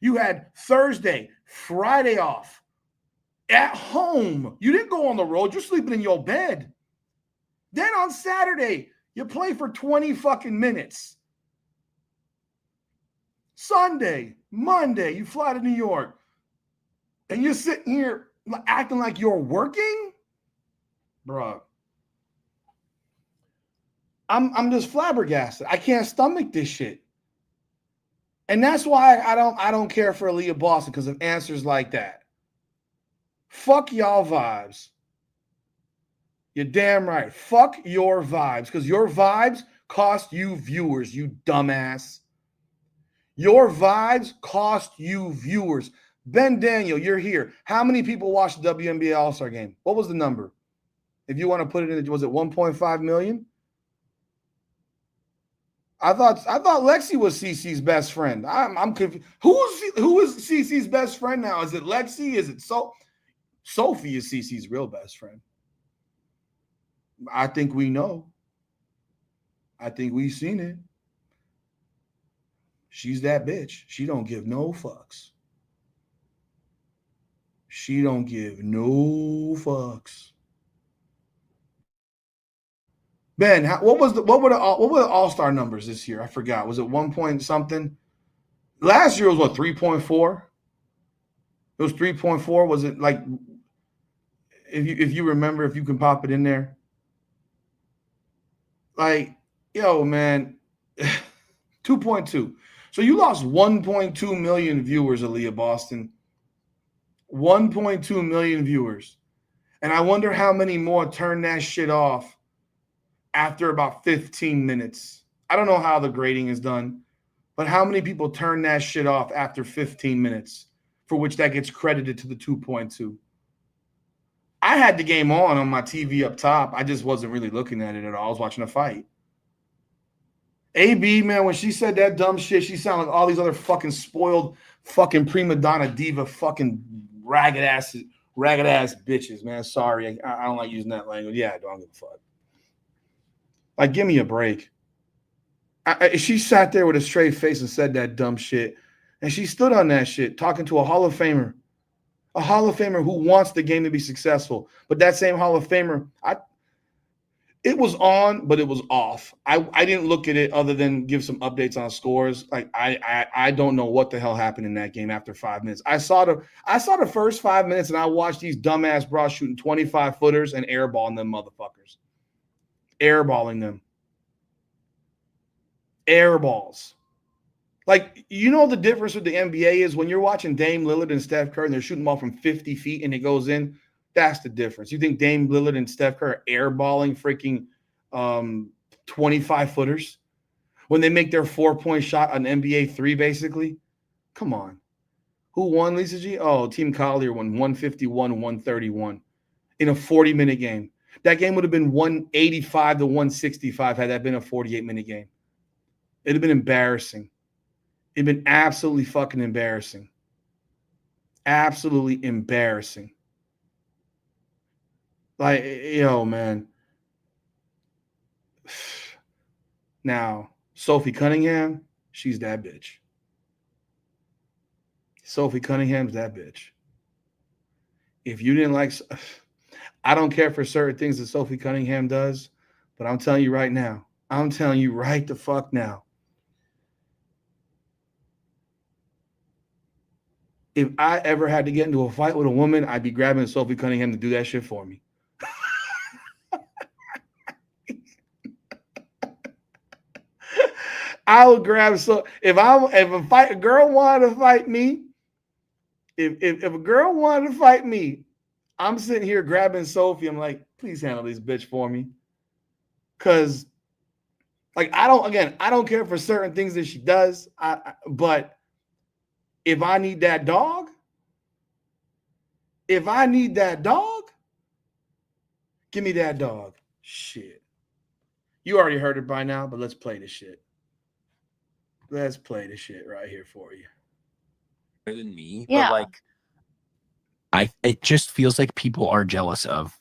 You had Thursday, Friday off. At home. You didn't go on the road. You're sleeping in your bed. Then on Saturday, you play for 20 fucking minutes. Sunday, Monday, you fly to New York. And you're sitting here acting like you're working? Bruh. I'm just flabbergasted. I can't stomach this shit. And that's why I don't care for Aaliyah Boston, because of answers like that. Fuck y'all vibes. You're damn right. Fuck your vibes, because your vibes cost you viewers, you dumbass. Your vibes cost you viewers. Ben Daniel, you're here. How many people watched the WNBA All-Star game? What was the number? If you want to put it in, was it 1.5 million? I thought Lexi was CeCe's best friend. I'm confused. Who is CeCe's best friend now? Is it Lexi? Is it Sophie is CeCe's real best friend? I think we know. I think we've seen it. She's that bitch. She don't give no fucks. She don't give no fucks. Ben, what were the All-Star numbers this year? I forgot. Was it 1 point something? Last year was what, 3.4? It was 3.4. Was it like, if you remember, if you can pop it in there? Like, yo, man, 2.2. So you lost 1.2 million viewers, Aaliyah Boston. 1.2 million viewers. And I wonder how many more turn that shit off after about 15 minutes. I don't know how the grading is done, but how many people turn that shit off after 15 minutes, for which that gets credited to the 2.2? I had the game on my TV up top. I just wasn't really looking at it at all. I was watching a fight. AB, man, when she said that dumb shit, she sounded like all these other fucking spoiled fucking prima donna diva fucking ragged ass bitches, man. Sorry. I don't like using that language. Yeah, I don't give a fuck. Like, give me a break. She sat there with a straight face and said that dumb shit. And she stood on that shit talking to a Hall of Famer. A Hall of Famer who wants the game to be successful. But that same Hall of Famer, it was on, but it was off. I didn't look at it other than give some updates on scores. Like I don't know what the hell happened in that game after 5 minutes. I saw the first 5 minutes and I watched these dumbass bras shooting 25 footers and airballing them motherfuckers. Airballing them. Airballs. Like, you know the difference with the NBA is when you're watching Dame Lillard and Steph Curry and they're shooting the ball from 50 feet and it goes in. That's the difference. You think Dame Lillard and Steph Curry are airballing freaking 25-footers when they make their 4-point shot on NBA 3, basically? Come on. Who won, Lisa G? Oh, Team Collier won 151-131 in a 40-minute game. That game would have been 185-165 had that been a 48-minute game. It'd have been embarrassing. It'd been absolutely fucking embarrassing. Absolutely embarrassing. Like, yo, man. Now, Sophie Cunningham, she's that bitch. Sophie Cunningham's that bitch. If you didn't like, I don't care for certain things that Sophie Cunningham does, but I'm telling you right now, I'm telling you right the fuck now. If I ever had to get into a fight with a woman, I'd be grabbing Sophie Cunningham to do that shit for me. I would grab if a girl wanted to fight me, if a girl wanted to fight me, I'm sitting here grabbing Sophie. I'm like, please handle this bitch for me. Cause like I don't care for certain things that she does. But if I need that dog, give me that dog. Shit. You already heard it by now, but let's play this shit. Let's play this shit right here for you. Than me, yeah. But like, it just feels like people are jealous of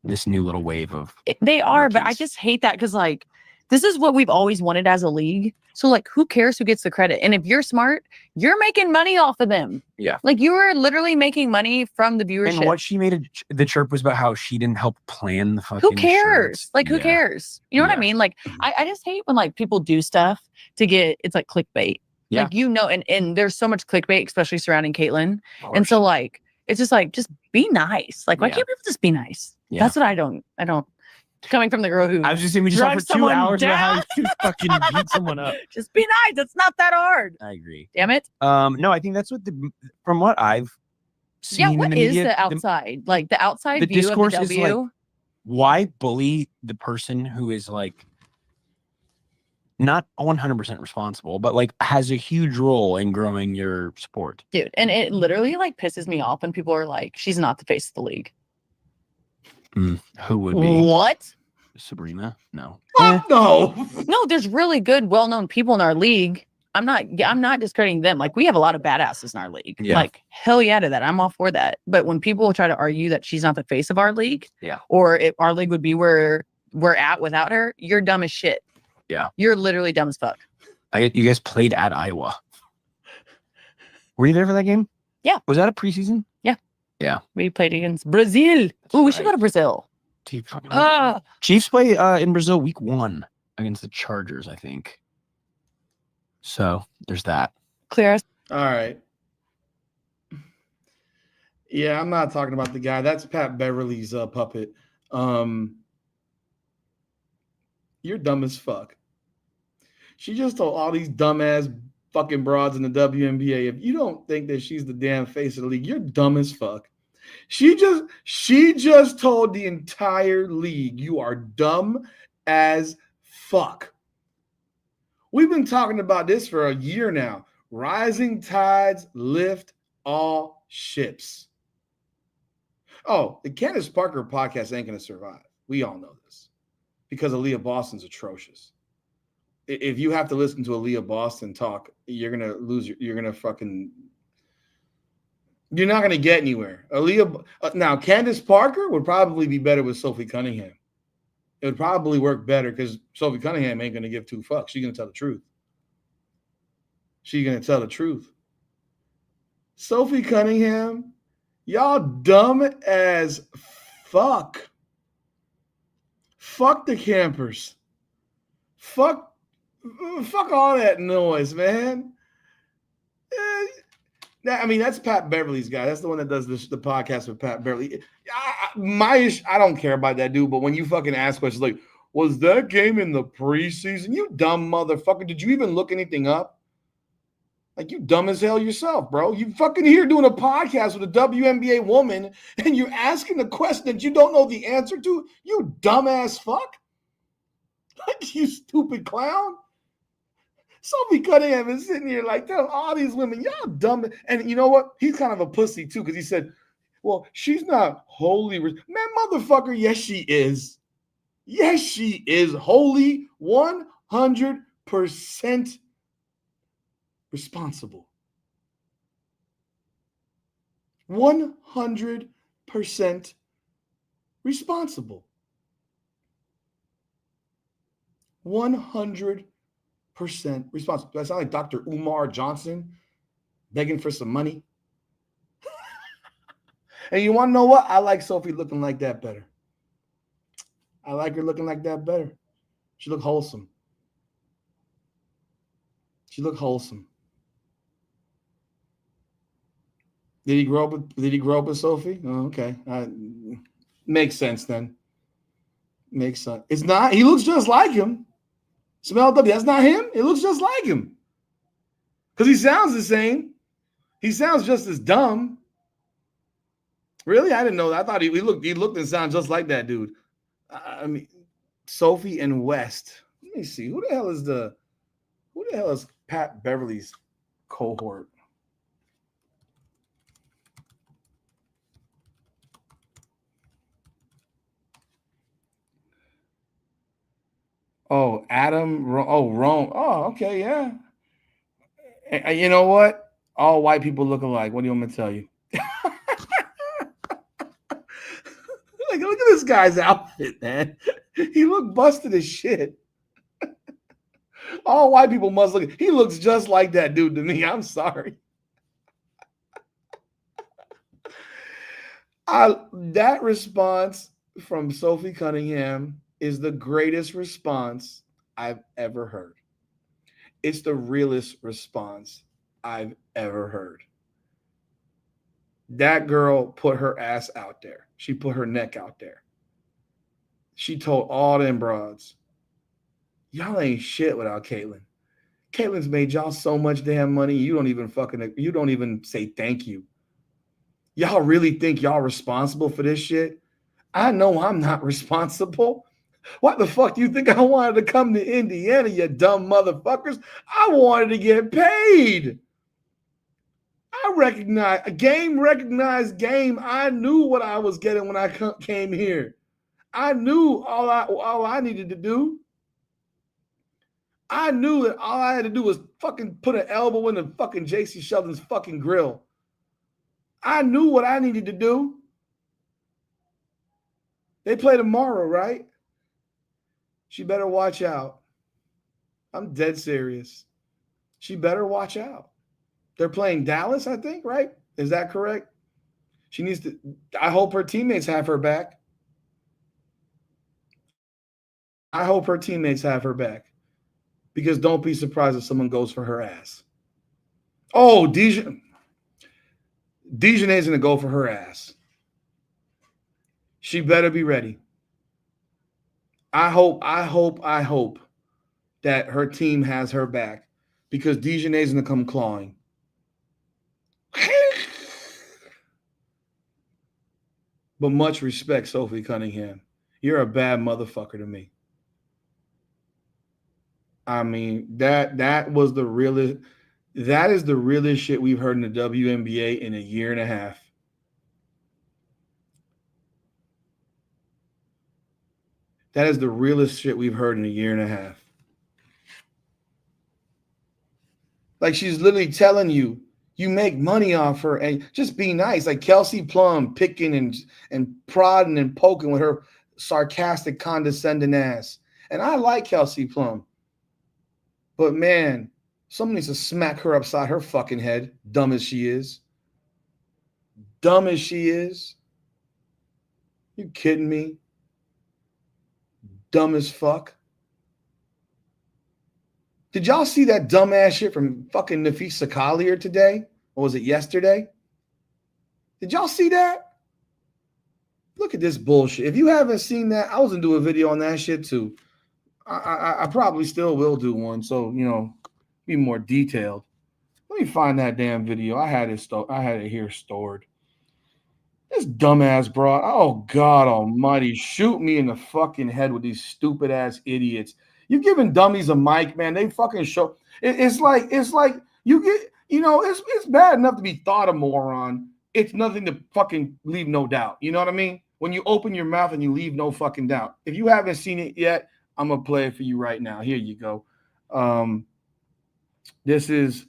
this new little wave of. They are, rookies. but I just hate that because like this is what we've always wanted as a league. So like, who cares who gets the credit? And if you're smart, you're making money off of them. Yeah, like you are literally making money from the viewership. And what she made the chirp was about how she didn't help plan the fucking. Who cares? Shirts. Like, who cares? You know what I mean? Like, I just hate when like people do stuff to get it's like clickbait. Yeah. Like, you know, and there's so much clickbait, especially surrounding Caitlyn. And so like it's just like just be nice. Like, why can't people just be nice? Yeah. That's what I don't. Coming from the girl who I was just saying we just talked for 2 hours about how you fucking beat someone up. Just be nice. It's not that hard. I agree. Damn it. No, I think that's what from what I've seen. Yeah, what in the is media, the outside? Like the outside the view discourse of the is W? like, why bully the person who is like not 100% responsible, but like has a huge role in growing your sport? Dude, and it literally like pisses me off when people are like, she's not the face of the league. Who would be? What? Sabrina? No. Fuck no. No, there's really good, well-known people in our league. I'm not discrediting them. Like, we have a lot of badasses in our league. Yeah. Like, hell yeah to that. I'm all for that. But when people try to argue that she's not the face of our league, Yeah. or if our league would be where we're at without her, you're dumb as shit. Yeah. You're literally dumb as fuck. You guys played at Iowa. Were you there for that game? Yeah. Was that a preseason? Yeah. Yeah. We played against Brazil. Oh, we should go to Brazil. Chiefs play in Brazil week 1 against the Chargers, I think. So there's that. Clear us. All right. Yeah, I'm not talking about the guy. That's Pat Beverly's puppet. You're dumb as fuck. She just told all these dumbass fucking broads in the WNBA, if you don't think that she's the damn face of the league, you're dumb as fuck. She just told the entire league, you are dumb as fuck. We've been talking about this for a year now. Rising tides lift all ships. Oh, the Candace Parker podcast ain't going to survive. We all know this because Aaliyah Boston's atrocious. If you have to listen to Aaliyah Boston talk, you're going to lose. You're not going to get anywhere. Now, Candace Parker would probably be better with Sophie Cunningham. It would probably work better because Sophie Cunningham ain't going to give 2 fucks. She's going to tell the truth. She's going to tell the truth. Sophie Cunningham, y'all dumb as fuck. Fuck the campers. Fuck all that noise, man. I mean, that's Pat Beverly's guy. That's the one that does the podcast with Pat Beverly. I don't care about that dude, but when you fucking ask questions like, was that game in the preseason? You dumb motherfucker. Did you even look anything up? Like, you dumb as hell yourself, bro. You fucking here doing a podcast with a WNBA woman and you're asking a question that you don't know the answer to? You dumbass fuck. Like, you stupid clown. Sophie Cunningham is sitting here like, tell all these women, y'all dumb. And you know what? He's kind of a pussy too, because he said, well, she's not wholly. Man, motherfucker, yes, she is. Yes, she is wholly 100% responsible. 100% responsible. 100% responsible. Do I sound like Dr. Umar Johnson begging for some money? And you want to know what? I like Sophie looking like that better. I like her looking like that better. She look wholesome. She look wholesome. Did he grow up with Sophie? Oh, okay. Makes sense then. Makes sense. It's not. He looks just like him. Smell W. That's not him. It looks just like him. Because he sounds the same. He sounds just as dumb. Really? I didn't know that. I thought he looked and sounded just like that dude. I mean, Sophie and West. Let me see. Who the hell is Pat Beverly's cohort? Oh, Adam. Oh, Rome. Oh, okay, yeah. And you know what? All white people look alike. What do you want me to tell you? Like, look at this guy's outfit, man. He looked busted as shit. All white people must look. He looks just like that dude to me. I'm sorry. That response from Sophie Cunningham is the greatest response I've ever heard. It's the realest response I've ever heard. That girl put her ass out there. She put her neck out there. She told all them broads, y'all ain't shit without Caitlin. Caitlin's made y'all so much damn money. You don't even say thank you. Y'all really think y'all responsible for this shit? I know I'm not responsible. What the fuck do you think I wanted to come to Indiana, you dumb motherfuckers? I wanted to get paid. Recognized game. I knew what I was getting when I came here. I knew all I needed to do. I knew that all I had to do was fucking put an elbow in the fucking JC Sheldon's fucking grill. I knew what I needed to do. They play tomorrow, right? She better watch out. I'm dead serious. She better watch out. They're playing Dallas, I think, right? Is that correct? She needs to. I hope her teammates have her back. I hope her teammates have her back. Because don't be surprised if someone goes for her ass. Oh, Dejanay's going to go for her ass. She better be ready. I hope that her team has her back because Dejanay's going to come clawing. But much respect, Sophie Cunningham. You're a bad motherfucker to me. I mean, that was the realest. That is the realest shit we've heard in the WNBA in a year and a half. That is the realest shit we've heard in a year and a half. Like she's literally telling you, you make money off her and just be nice. Like Kelsey Plum picking and prodding and poking with her sarcastic, condescending ass. And I like Kelsey Plum. But man, someone needs to smack her upside her fucking head, dumb as she is. Dumb as she is. You kidding me? Dumb as fuck. Did y'all see that dumbass shit from fucking Nafisa Collier today? Or was it yesterday? Did y'all see that? Look at this bullshit. If you haven't seen that, I was going to do a video on that shit too. I probably still will do one. So, you know, be more detailed. Let me find that damn video. I had it here stored. This dumbass broad. Oh, God almighty. Shoot me in the fucking head with these stupid ass idiots. You're giving dummies a mic, man. They fucking show. It's like you get, you know, it's bad enough to be thought a moron. It's nothing to fucking leave no doubt. You know what I mean? When you open your mouth and you leave no fucking doubt. If you haven't seen it yet, I'm going to play it for you right now. Here you go. This is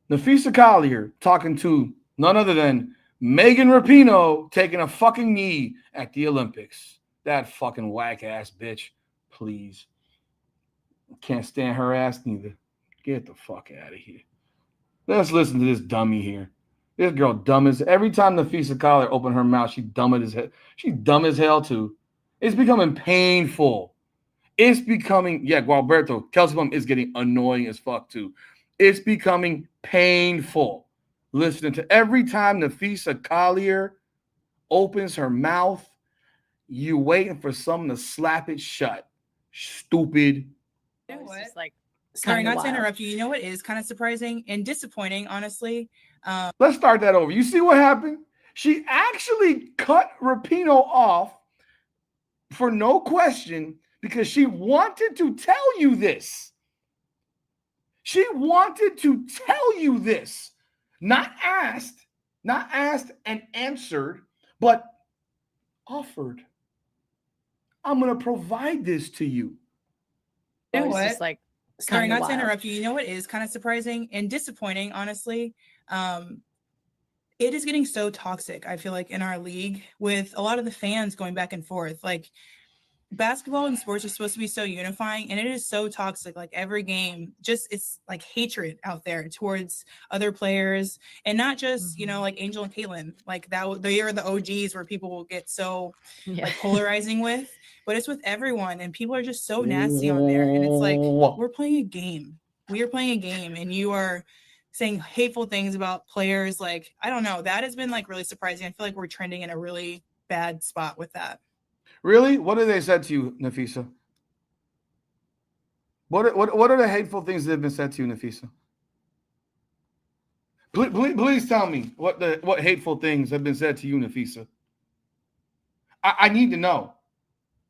Nafisa Collier talking to none other than Megan Rapinoe taking a fucking knee at the Olympics. That fucking whack ass bitch. Please. Can't stand her ass neither. Get the fuck out of here. Let's listen to this dummy here. This girl dumb as every time Nafisa Collier opened her mouth, she's dumb as hell. She's dumb as hell too. It's becoming painful. It's becoming, Gualberto, Kelsey Plum is getting annoying as fuck too. It's becoming painful. Listening to every time Nafisa Collier opens her mouth, you waiting for someone to slap it shut. Stupid. You know what? It's like, Sorry, kinda not to wild. interrupt you. You know what is kind of surprising and disappointing, honestly? Let's start that over. You see what happened? She actually cut Rapinoe off for no question because she wanted to tell you this. She wanted to tell you this. Not asked and answered, but offered. I'm going to provide this to you. You know It's what? just like, Sorry, kinda not to wild. interrupt you. You know what is kind of surprising and disappointing, honestly? It is getting so toxic, I feel like, in our league with a lot of the fans going back and forth. Like, basketball and sports are supposed to be so unifying, and it is so toxic. Like, every game, just it's like hatred out there towards other players, and not just, you know, like Angel and Caitlin. Like, they are the OGs where people will get so Yeah. like polarizing with, but it's with everyone, and people are just so nasty on there. And it's like, we're playing a game. We are playing a game, and you are saying hateful things about players. Like, I don't know. That has been like really surprising. I feel like we're trending in a really bad spot with that. Really? What have they said to you, Nafisa? What are the hateful things that have been said to you, Nafisa? Please tell me what hateful things have been said to you, Nafisa. I need to know.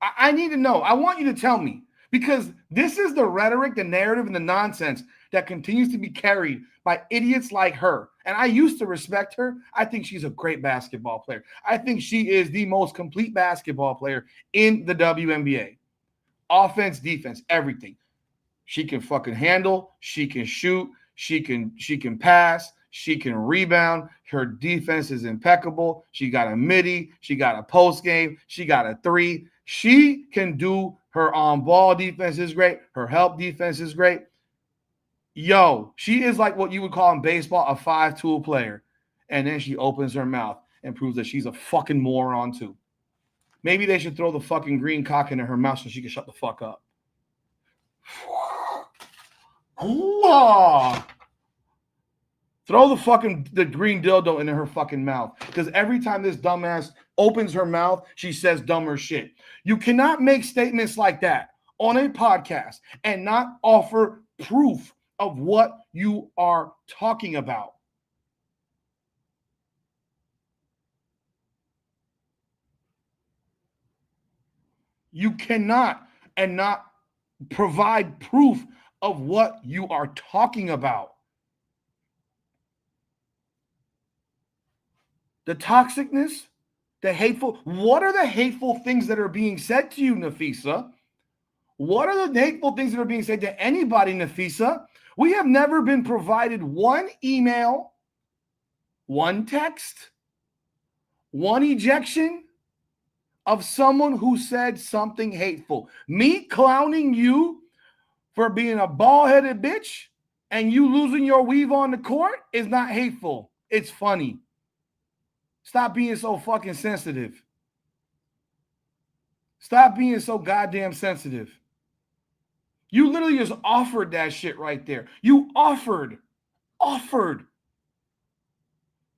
I need to know. I want you to tell me because this is the rhetoric, the narrative, and the nonsense that continues to be carried by idiots like her And I used to respect her. I think she's a great basketball player. I think she is the most complete basketball player in the WNBA. Offense, defense, everything. She can fucking handle. She can shoot. She can pass. She can rebound. Her defense is impeccable. She got a midi. She got a post game. She got a three. She can do her on-ball defense is great. Her help defense is great. Yo, she is like what you would call in baseball a 5-tool player. And then she opens her mouth and proves that she's a fucking moron too. Maybe they should throw the fucking green cock into her mouth so she can shut the fuck up. Throw the green dildo into her fucking mouth. Because every time this dumbass opens her mouth, she says dumber shit. You cannot make statements like that on a podcast and not offer proof of what you are talking about. You cannot and not provide proof of what you are talking about. The toxicness, the hateful. What are the hateful things that are being said to you, Nafisa? What are the hateful things that are being said to anybody, Nafisa? We have never been provided one email, one text, one ejection of someone who said something hateful. Me clowning you for being a bald-headed bitch and you losing your weave on the court is not hateful. It's funny. Stop being so fucking sensitive. Stop being so goddamn sensitive. You literally just offered that shit right there. You offered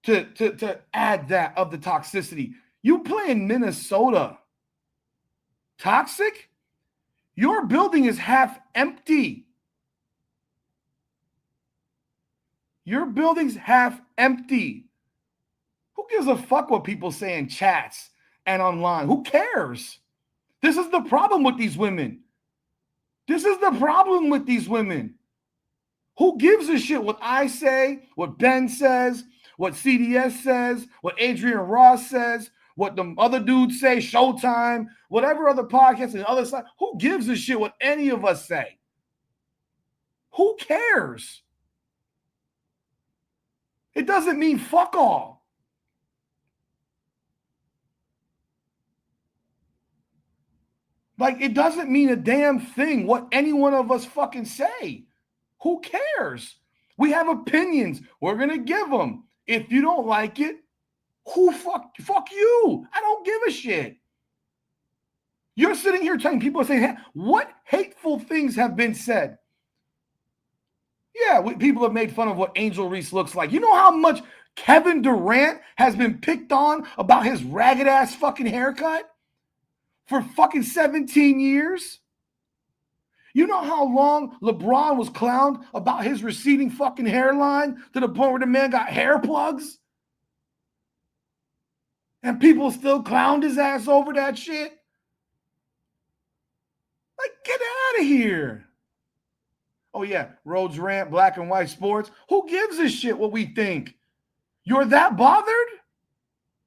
to add that of the toxicity. You play in Minnesota. Toxic? Your building is half empty. Your building's half empty. Who gives a fuck what people say in chats and online? Who cares? This is the problem with these women. This is the problem with these women. Who gives a shit what I say, what Ben says, what CDS says, what Adrian Ross says, what the other dudes say, Showtime, whatever other podcasts and other side. Who gives a shit what any of us say? Who cares? It doesn't mean fuck all. Like, it doesn't mean a damn thing what any one of us fucking say. Who cares? We have opinions. We're going to give them. If you don't like it, fuck you. I don't give a shit. You're sitting here telling people saying, hey, what hateful things have been said? Yeah, people have made fun of what Angel Reese looks like. You know how much Kevin Durant has been picked on about his ragged ass fucking haircut? For fucking 17 years? You know how long LeBron was clowned about his receding fucking hairline to the point where the man got hair plugs? And people still clowned his ass over that shit? Like, get out of here. Oh yeah, Rhodes Rant, Black and White Sports. Who gives a shit what we think? You're that bothered?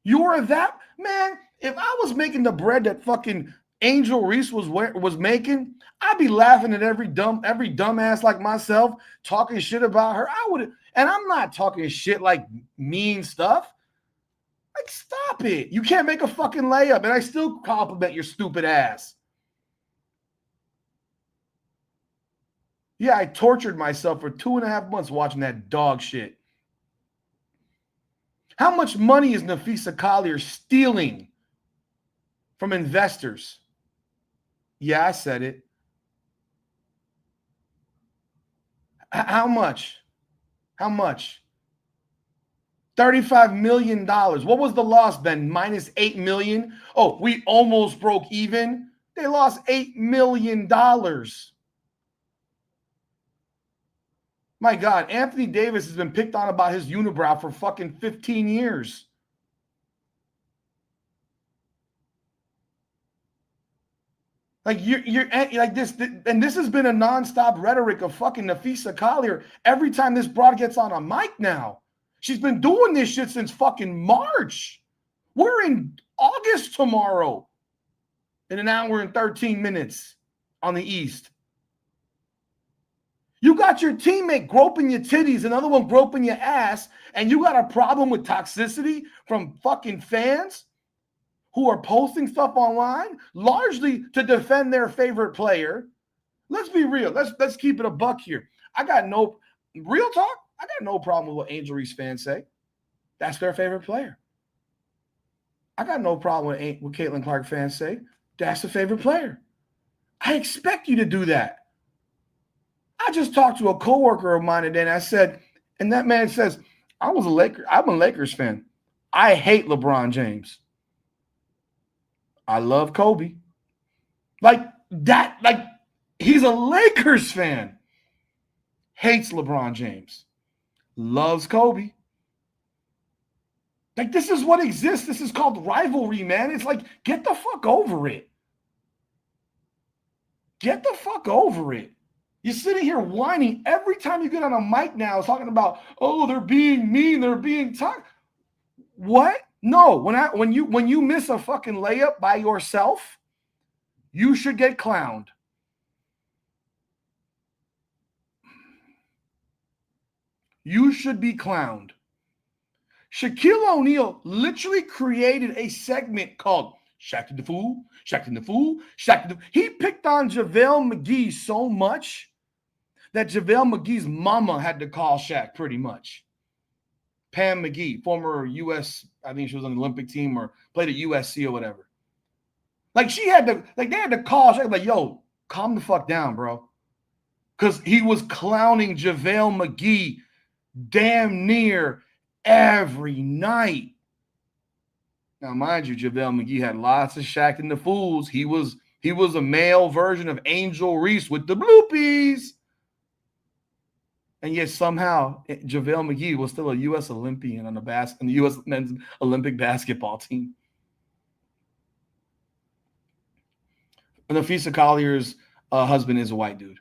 You're that? Man, if I was making the bread that fucking Angel Reese was making, I'd be laughing at every dumbass like myself talking shit about her. I would, and I'm not talking shit like mean stuff. Like, stop it. You can't make a fucking layup, and I still compliment your stupid ass. Yeah, I tortured myself for 2.5 months watching that dog shit. How much money is Nafisa Collier stealing from investors? Yeah, I said it. How much? How much? $35 million. What was the loss, Ben? Minus $8 million? Oh, we almost broke even. They lost $8 million. My God, Anthony Davis has been picked on about his unibrow for fucking 15 years. Like, you're like this, and this has been a nonstop rhetoric of fucking Nafisa Collier every time this broad gets on a mic now. She's been doing this shit since fucking March. We're in August tomorrow in an hour and 13 minutes on the East. You got your teammate groping your titties, another one groping your ass, and you got a problem with toxicity from fucking fans who are posting stuff online, largely to defend their favorite player. Let's be real. Let's keep it a buck here. Real talk, I got no problem with what Angel Reese fans say. That's their favorite player. I got no problem with what Caitlin Clark fans say. That's the favorite player. I expect you to do that. I just talked to a coworker of mine today, and I said, and that man says, I'm a Lakers fan. I hate LeBron James. I love Kobe. He's a Lakers fan. Hates LeBron James. Loves Kobe. This is what exists. This is called rivalry, man. It's like, get the fuck over it. Get the fuck over it. You're sitting here whining every time you get on a mic now, talking about, oh, they're being mean, they're being toxic. What? No, when you miss a fucking layup by yourself, you should get clowned. You should be clowned. Shaquille O'Neal literally created a segment called Shaq the Fool, Shaq the Fool, Shaq the. He picked on JaVale McGee so much that JaVale McGee's mama had to call Shaq pretty much. Pam McGee, former U.S., I think she was on the Olympic team or played at USC or whatever. They had to call Shaq, like, yo, calm the fuck down, bro. Because he was clowning JaVale McGee damn near every night. Now, mind you, JaVale McGee had lots of Shaq and the Fools. He was a male version of Angel Reese with the bloopies. And yet somehow JaVale McGee was still a U.S. Olympian on the U.S. men's Olympic basketball team. And Nafisa Collier's husband is a white dude.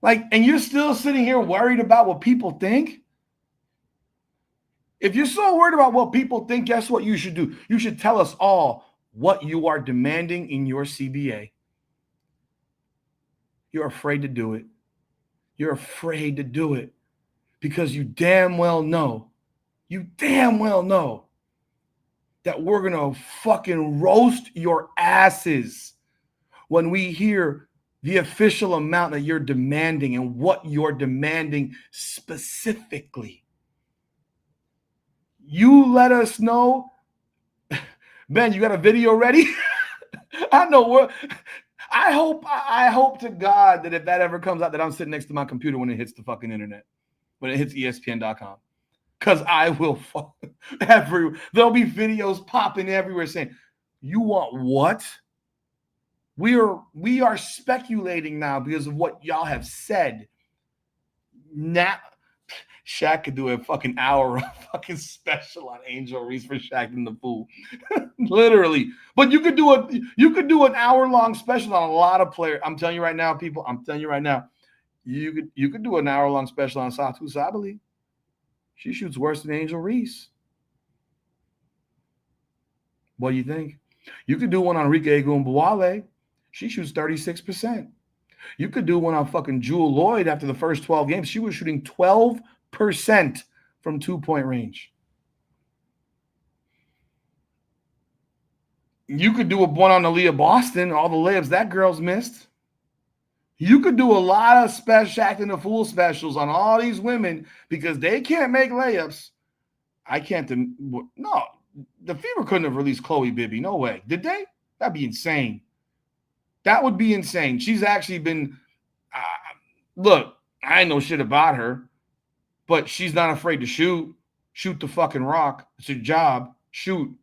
And you're still sitting here worried about what people think? If you're so worried about what people think, guess what you should do? You should tell us all what you are demanding in your CBA. You're afraid to do it. You're afraid to do it because you damn well know that we're going to fucking roast your asses when we hear the official amount that you're demanding and what you're demanding specifically. You let us know. Ben, you got a video ready? I know what. I hope to God that if that ever comes out, that I'm sitting next to my computer when it hits the fucking internet, when it hits ESPN.com. Because I will there'll be videos popping everywhere saying, you want what? We are speculating now because of what y'all have said. Now, Shaq could do a fucking hour of fucking special on Angel Reese for Shaq and the Fool. Literally. But you could do an hour-long special on a lot of players. I'm telling you right now, people, you could do an hour-long special on Satu Sabali. She shoots worse than Angel Reese. What do you think? You could do one on Rike Egumbawale. She shoots 36%. You could do one on fucking Jewel Lloyd after the first 12 games. She was shooting 12% from 2-point range. You could do one on Aaliyah Boston, all the layups that girl's missed. You could do a lot of Shaq and the Fool specials on all these women because they can't make layups. I can't. No, the Fever couldn't have released Chloe Bibby. No way. Did they? That'd be insane. That would be insane. She's actually been look, I ain't know shit about her, but she's not afraid to shoot. Shoot the fucking rock. It's your job. Shoot.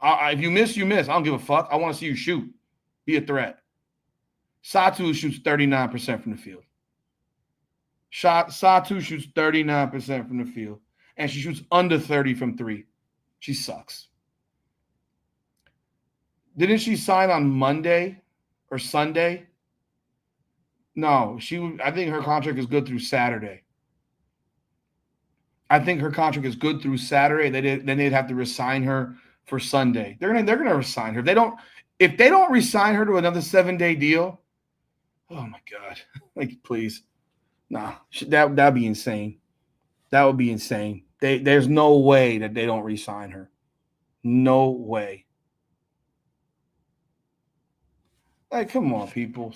If you miss, you miss. I don't give a fuck. I want to see you shoot. Be a threat. Satu shoots 39% from the field. Satu shoots 39% from the field. And she shoots under 30 from 3. She sucks. Didn't she sign on Monday or Sunday? No, I think her contract is good through Saturday. I think her contract is good through Saturday. Then they'd have to resign her for Sunday. They're gonna resign her. If they don't resign her to another 7-day deal, oh my God. Like, please. Nah, that'd be insane. That would be insane. There's no way that they don't re-sign her. No way. Like, come on, people.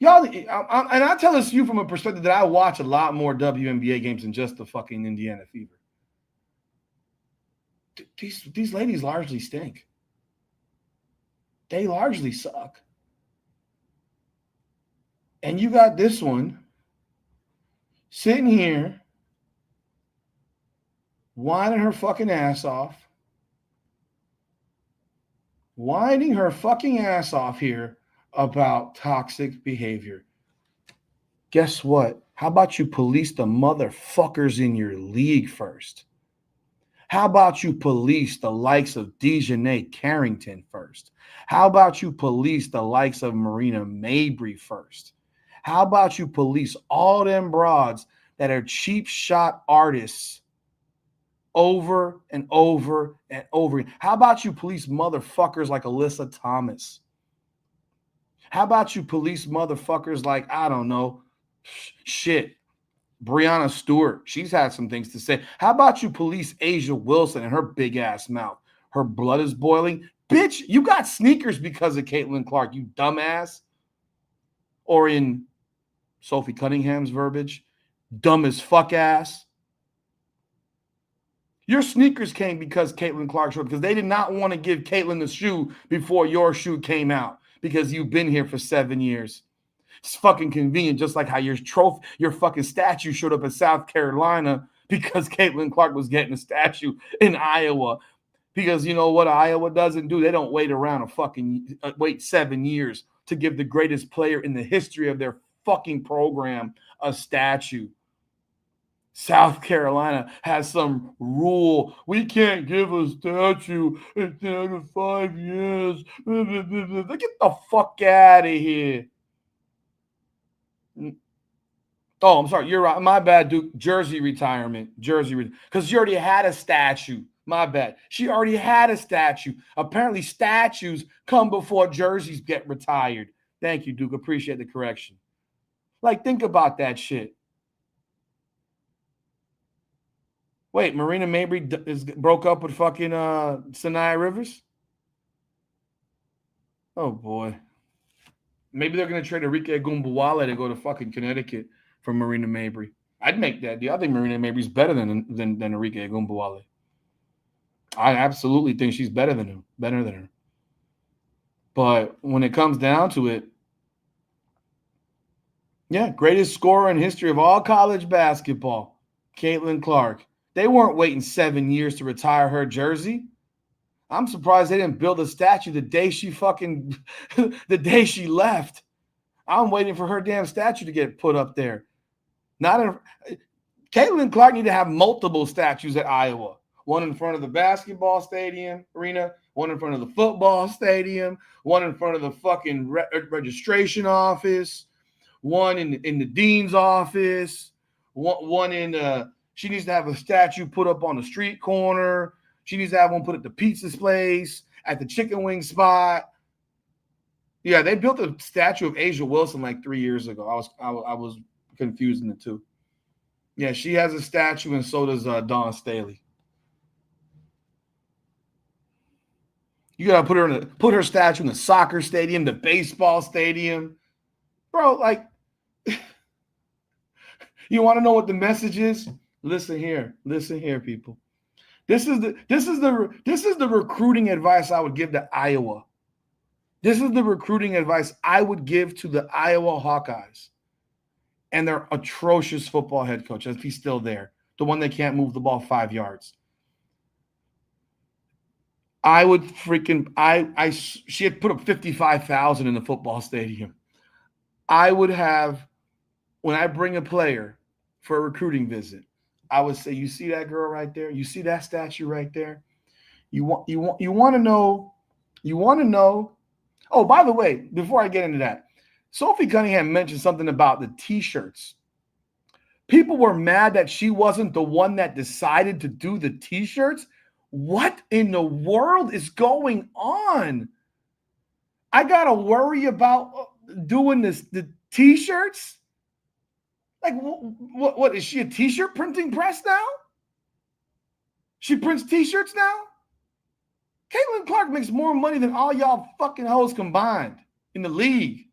Y'all, and I tell this to you from a perspective that I watch a lot more WNBA games than just the fucking Indiana Fever. These ladies largely stink. They largely suck. And you got this one sitting here whining her fucking ass off. Whining her fucking ass off here about toxic behavior. Guess what? How about you police the motherfuckers in your league first? How about you police the likes of Dejanay Carrington first? How about you police the likes of Marina Mabry first? How about you police all them broads that are cheap shot artists over and over and over? How about you police motherfuckers like Alyssa Thomas? How about you police motherfuckers like, I don't know, Breanna Stewart? She's had some things to say. How about you police Asia Wilson and her big ass mouth? Her blood is boiling. Bitch, you got sneakers because of Caitlin Clark, you dumbass. Or in Sophie Cunningham's verbiage, dumb as fuck ass. Your sneakers came because Caitlin Clark showed, because they did not want to give Caitlin the shoe before your shoe came out because you've been here for 7 years. It's fucking convenient, just like how your fucking statue showed up in South Carolina because Caitlin Clark was getting a statue in Iowa. Because you know what Iowa doesn't do? They don't wait around wait 7 years to give the greatest player in the history of their fucking program a statue. South Carolina has some rule. We can't give a statue in 5 years. Get the fuck out of here. Oh, I'm sorry. You're right. My bad, Duke. Jersey retirement. Because you already had a statue. My bad. She already had a statue. Apparently, statues come before jerseys get retired. Thank you, Duke. Appreciate the correction. Like, think about that shit. Wait, Marina Mabry broke up with fucking Sanaya Rivers? Oh, boy. Maybe they're going to trade Enrique Agumbawale to go to fucking Connecticut for Marina Mabry. I'd make that deal. I think Marina Mabry's better than Enrique Agumbawale. I absolutely think she's better than her. But when it comes down to it, yeah, greatest scorer in history of all college basketball, Caitlin Clark. They weren't waiting 7 years to retire her jersey. I'm surprised they didn't build a statue the day she left. I'm waiting for her damn statue to get put up there. Caitlin Clark need to have multiple statues at Iowa. One in front of the basketball stadium arena, one in front of the football stadium, one in front of the fucking registration office, one in the dean's office, one in she needs to have a statue put up on the street corner. She needs to have one put at the pizza place, at the chicken wing spot. Yeah, they built a statue of Asia Wilson like 3 years ago. I was confusing the two. Yeah, she has a statue, and so does Dawn Staley. You gotta put her statue in the soccer stadium, the baseball stadium, bro. Like, you want to know what the message is? Listen here, people. This is the recruiting advice I would give to Iowa. This is the recruiting advice I would give to the Iowa Hawkeyes and their atrocious football head coach, if he's still there, the one that can't move the ball 5 yards. I would she had put up 55,000 in the football stadium. I would have, when I bring a player for a recruiting visit, I would say, you see that girl right there? You see that statue right there? You want to know? Oh, by the way, before I get into that, Sophie Cunningham mentioned something about the T-shirts. People were mad that she wasn't the one that decided to do the t-shirts. What in the world is going on? I gotta worry about doing the t-shirts? Like, what is she, a t-shirt printing press now? She prints t-shirts now? Caitlin Clark makes more money than all y'all fucking hoes combined in the league.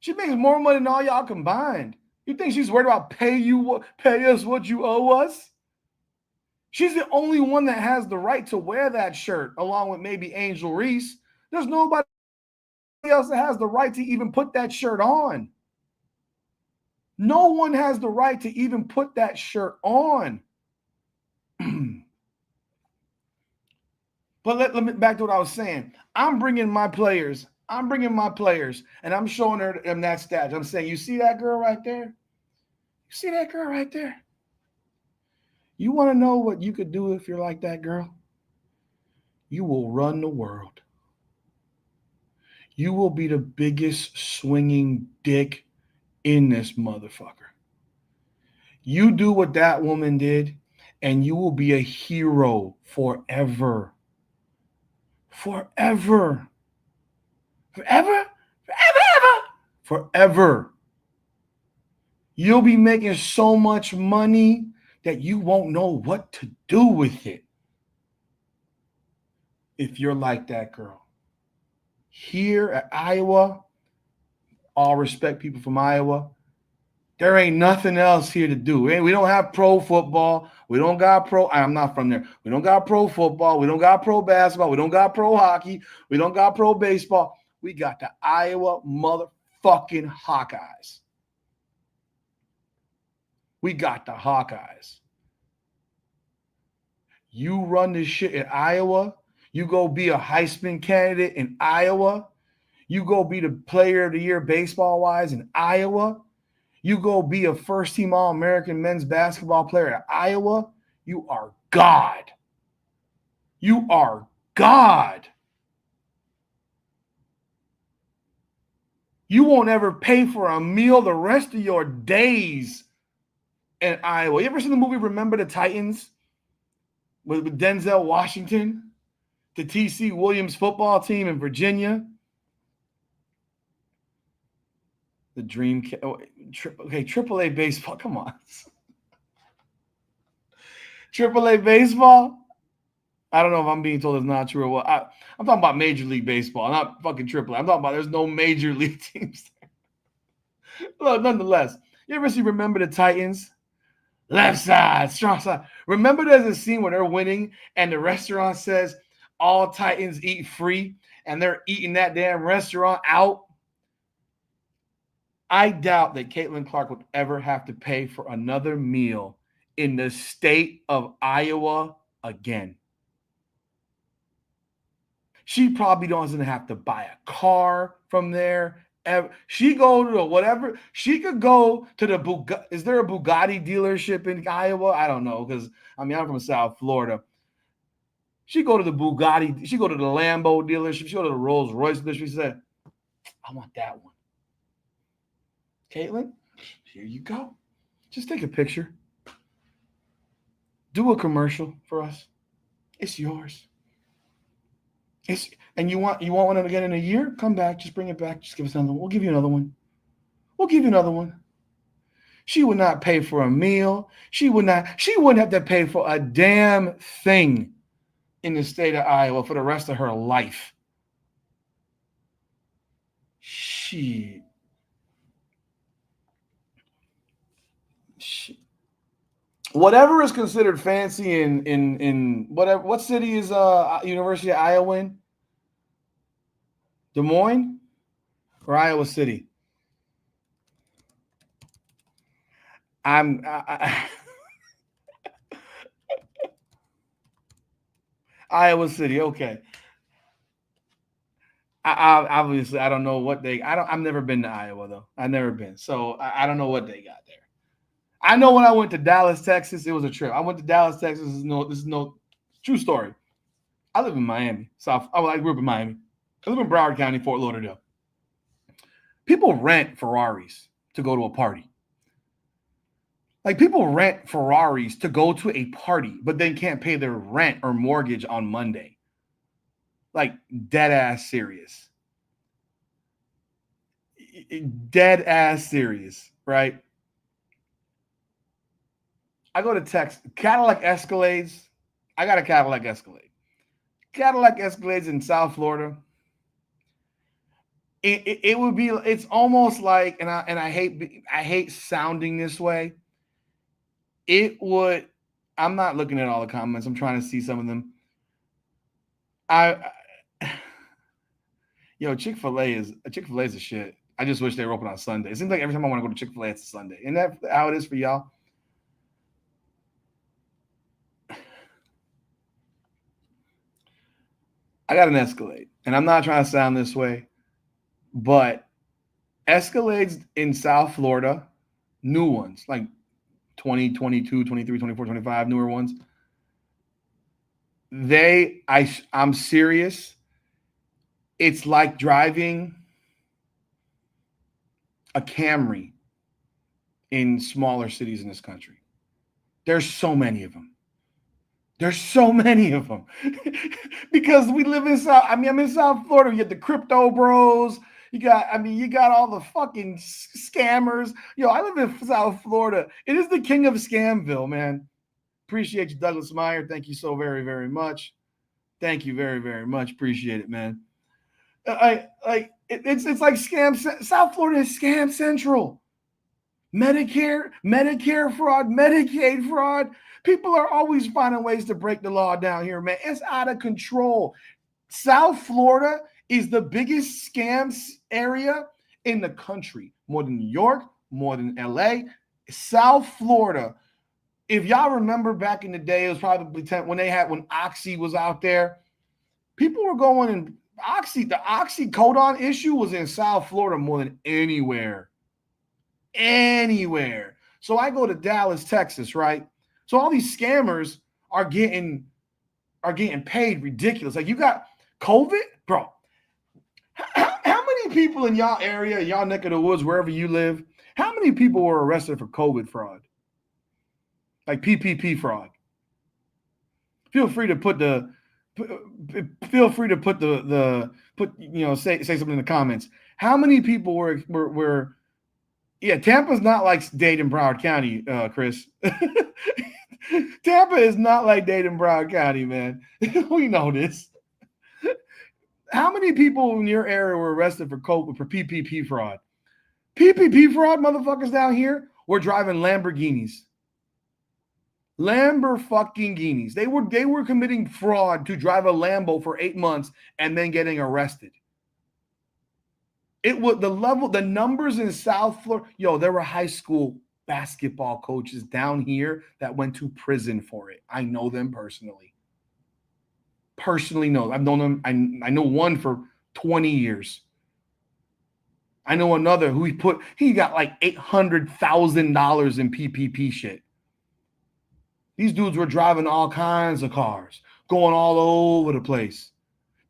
She makes more money than all y'all combined. You think she's worried about pay us what you owe us? She's the only one that has the right to wear that shirt, along with maybe Angel Reese. There's nobody else that has the right to even put that shirt on. No one has the right to even put that shirt on. But let me back to what I was saying. I'm bringing my players, and I'm showing them that stat. I'm saying, you see that girl right there? You see that girl right there? You want to know what you could do if you're like that girl? You will run the world. You will be the biggest swinging dick in this motherfucker. You do what that woman did, and you will be a hero forever. Forever. Forever. Forever. Ever. Forever. You'll be making so much money that you won't know what to do with it if you're like that girl. Here at Iowa, all respect people from Iowa, there ain't nothing else here to do. We don't have pro football. We don't got I'm not from there. We don't got pro football. We don't got pro basketball. We don't got pro hockey. We don't got pro baseball. We got the Iowa motherfucking Hawkeyes. We got the Hawkeyes. You run this shit in Iowa. You go be a Heisman candidate in Iowa. You go be the player of the year baseball-wise in Iowa. You go be a first-team All-American men's basketball player at Iowa. You are God. You are God. You won't ever pay for a meal the rest of your days in Iowa. You ever seen the movie Remember the Titans with Denzel Washington? The T.C. Williams football team in Virginia? The dream. Okay, AAA baseball. Come on. AAA baseball? I don't know if I'm being told it's not true or what. I'm talking about Major League Baseball, not fucking AAA. I'm talking about there's no major league teams there. Look, nonetheless, you ever see Remember the Titans? Left side, strong side. Remember there's a scene where they're winning and the restaurant says all Titans eat free and they're eating that damn restaurant out? I doubt that Caitlin Clark would ever have to pay for another meal in the state of Iowa again. She probably doesn't have to buy a car from there. She go to whatever. She could go to the Bugatti. Is there a Bugatti dealership in Iowa? I don't know, because I'm from South Florida. She go to the Bugatti. She go to the Lambo dealership. She go to the Rolls Royce dealership. She said, I want that one. Caitlin, here you go. Just take a picture. Do a commercial for us. It's yours. And you want one again in a year? Come back. Just bring it back. Just give us another one. We'll give you another one. We'll give you another one. She would not pay for a meal. She wouldn't have to pay for a damn thing in the state of Iowa for the rest of her life. She whatever is considered fancy in whatever, what city is University of Iowa in? Des Moines or Iowa City? Iowa City, okay. I obviously I don't know what I've never been to Iowa though. I've never been, so I don't know what they got there. I know when I went to Dallas, Texas, it was a trip. I went to Dallas, Texas. This is no true story. I live in Miami. I grew up in Miami. I live in Broward County, Fort Lauderdale. People rent Ferraris to go to a party. Like people rent Ferraris to go to a party, but then can't pay their rent or mortgage on Monday. Like dead ass serious. Dead ass serious, right? I go to Texas, Cadillac Escalades. I got a Cadillac Escalade. Cadillac Escalades in South Florida. It would be, it's almost like, and I hate sounding this way. It would, I'm not looking at all the comments. I'm trying to see some of them. Chick-fil-A is a shit. I just wish they were open on Sunday. It seems like every time I want to go to Chick-fil-A, it's a Sunday. Isn't that how it is for y'all? I got an Escalade, and I'm not trying to sound this way, but Escalades in South Florida, new ones, like 20, 22, 23, 24, 25, newer ones. I'm serious. It's like driving a Camry in smaller cities in this country. There's so many of them. Because we live in I'm in South Florida. You get the crypto bros. You got all the fucking scammers. I live in South Florida. It is the king of Scamville, man. Appreciate you, Douglas Meyer. Thank you so very, very much. Thank you very, very much. Appreciate it, man. It's like scam. South Florida is scam central. Medicare fraud, Medicaid fraud. People are always finding ways to break the law down here, man. It's out of control. South Florida is the biggest scams area in the country. More than New York, more than LA. South Florida. If y'all remember back in the day, it was probably when Oxy was out there. People were going and the oxycodone issue was in South Florida more than anywhere. So I go to Dallas, Texas, right? So all these scammers are getting paid ridiculous. Like you got COVID, bro. How many people in y'all area, y'all neck of the woods, wherever you live, how many people were arrested for COVID fraud? Like PPP fraud. Feel free to say something in the comments. How many people were yeah, Tampa's not like Dade and Broward County, Chris. Tampa is not like Dade and Broward County, man. We know this. How many people in your area were arrested for PPP fraud? PPP fraud, motherfuckers down here were driving Lamborghinis. Lamborghinis. They were committing fraud to drive a Lambo for 8 months and then getting arrested. It was the numbers in South Florida. There were high school basketball coaches down here that went to prison for it. I know them personally. I've known them. I know one for 20 years. I know another who he got like $800,000 in PPP shit. These dudes were driving all kinds of cars, going all over the place.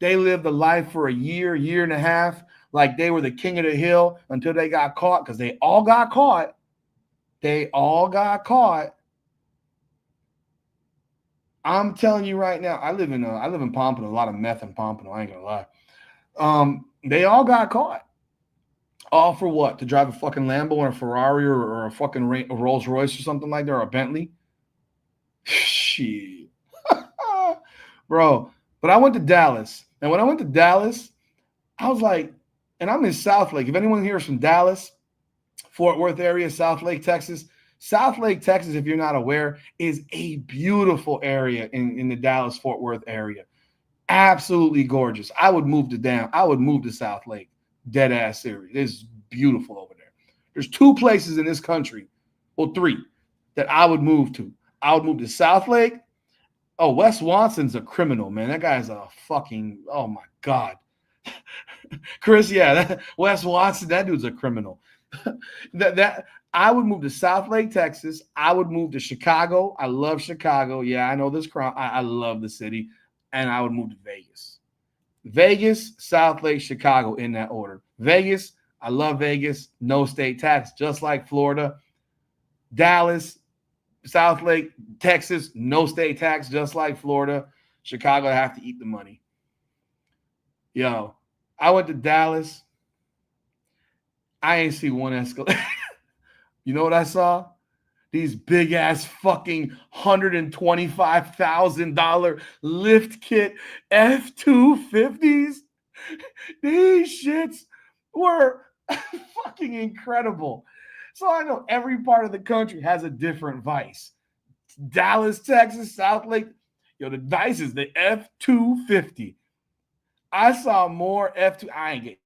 They lived a life for a year and a half, like they were the king of the hill until they got caught, because they all got caught. I'm telling you right now, I live in Pompano, a lot of meth in Pompano, I ain't gonna lie. They all got caught. All for what? To drive a fucking Lambo or a Ferrari or a fucking Rolls Royce or something like that, or a Bentley? Shit. Bro. But I went to Dallas. And when I went to Dallas, I was like, and I'm in South Lake. If anyone here is from Dallas, Fort Worth area, South Lake, Texas. South Lake, Texas, if you're not aware, is a beautiful area in the Dallas-Fort Worth area. Absolutely gorgeous. I would move to South Lake. Dead ass serious. It's beautiful over there. There's 2 places in this country, well, 3, that I would move to. I would move to South Lake. Oh, Wes Swanson's a criminal, man. That guy's a fucking, oh my God. Chris, yeah, Wes Swanson, that dude's a criminal. that I would move to South Lake, Texas. I would move to Chicago. I love Chicago. Yeah, I know this crowd. I love the city. And I would move to Vegas. Vegas, South Lake, Chicago, in that order. Vegas, I love Vegas. No state tax, just like Florida. Dallas, South Lake, Texas, no state tax, just like Florida. Chicago have to eat the money. Yo, I went to Dallas. I ain't see one Escalade. You know what I saw? These big ass fucking $125,000 lift kit F-250s. These shits were fucking incredible. So I know every part of the country has a different vice. Dallas, Texas, South Lake. Yo, the vice is the F-250. I saw more F-2. I ain't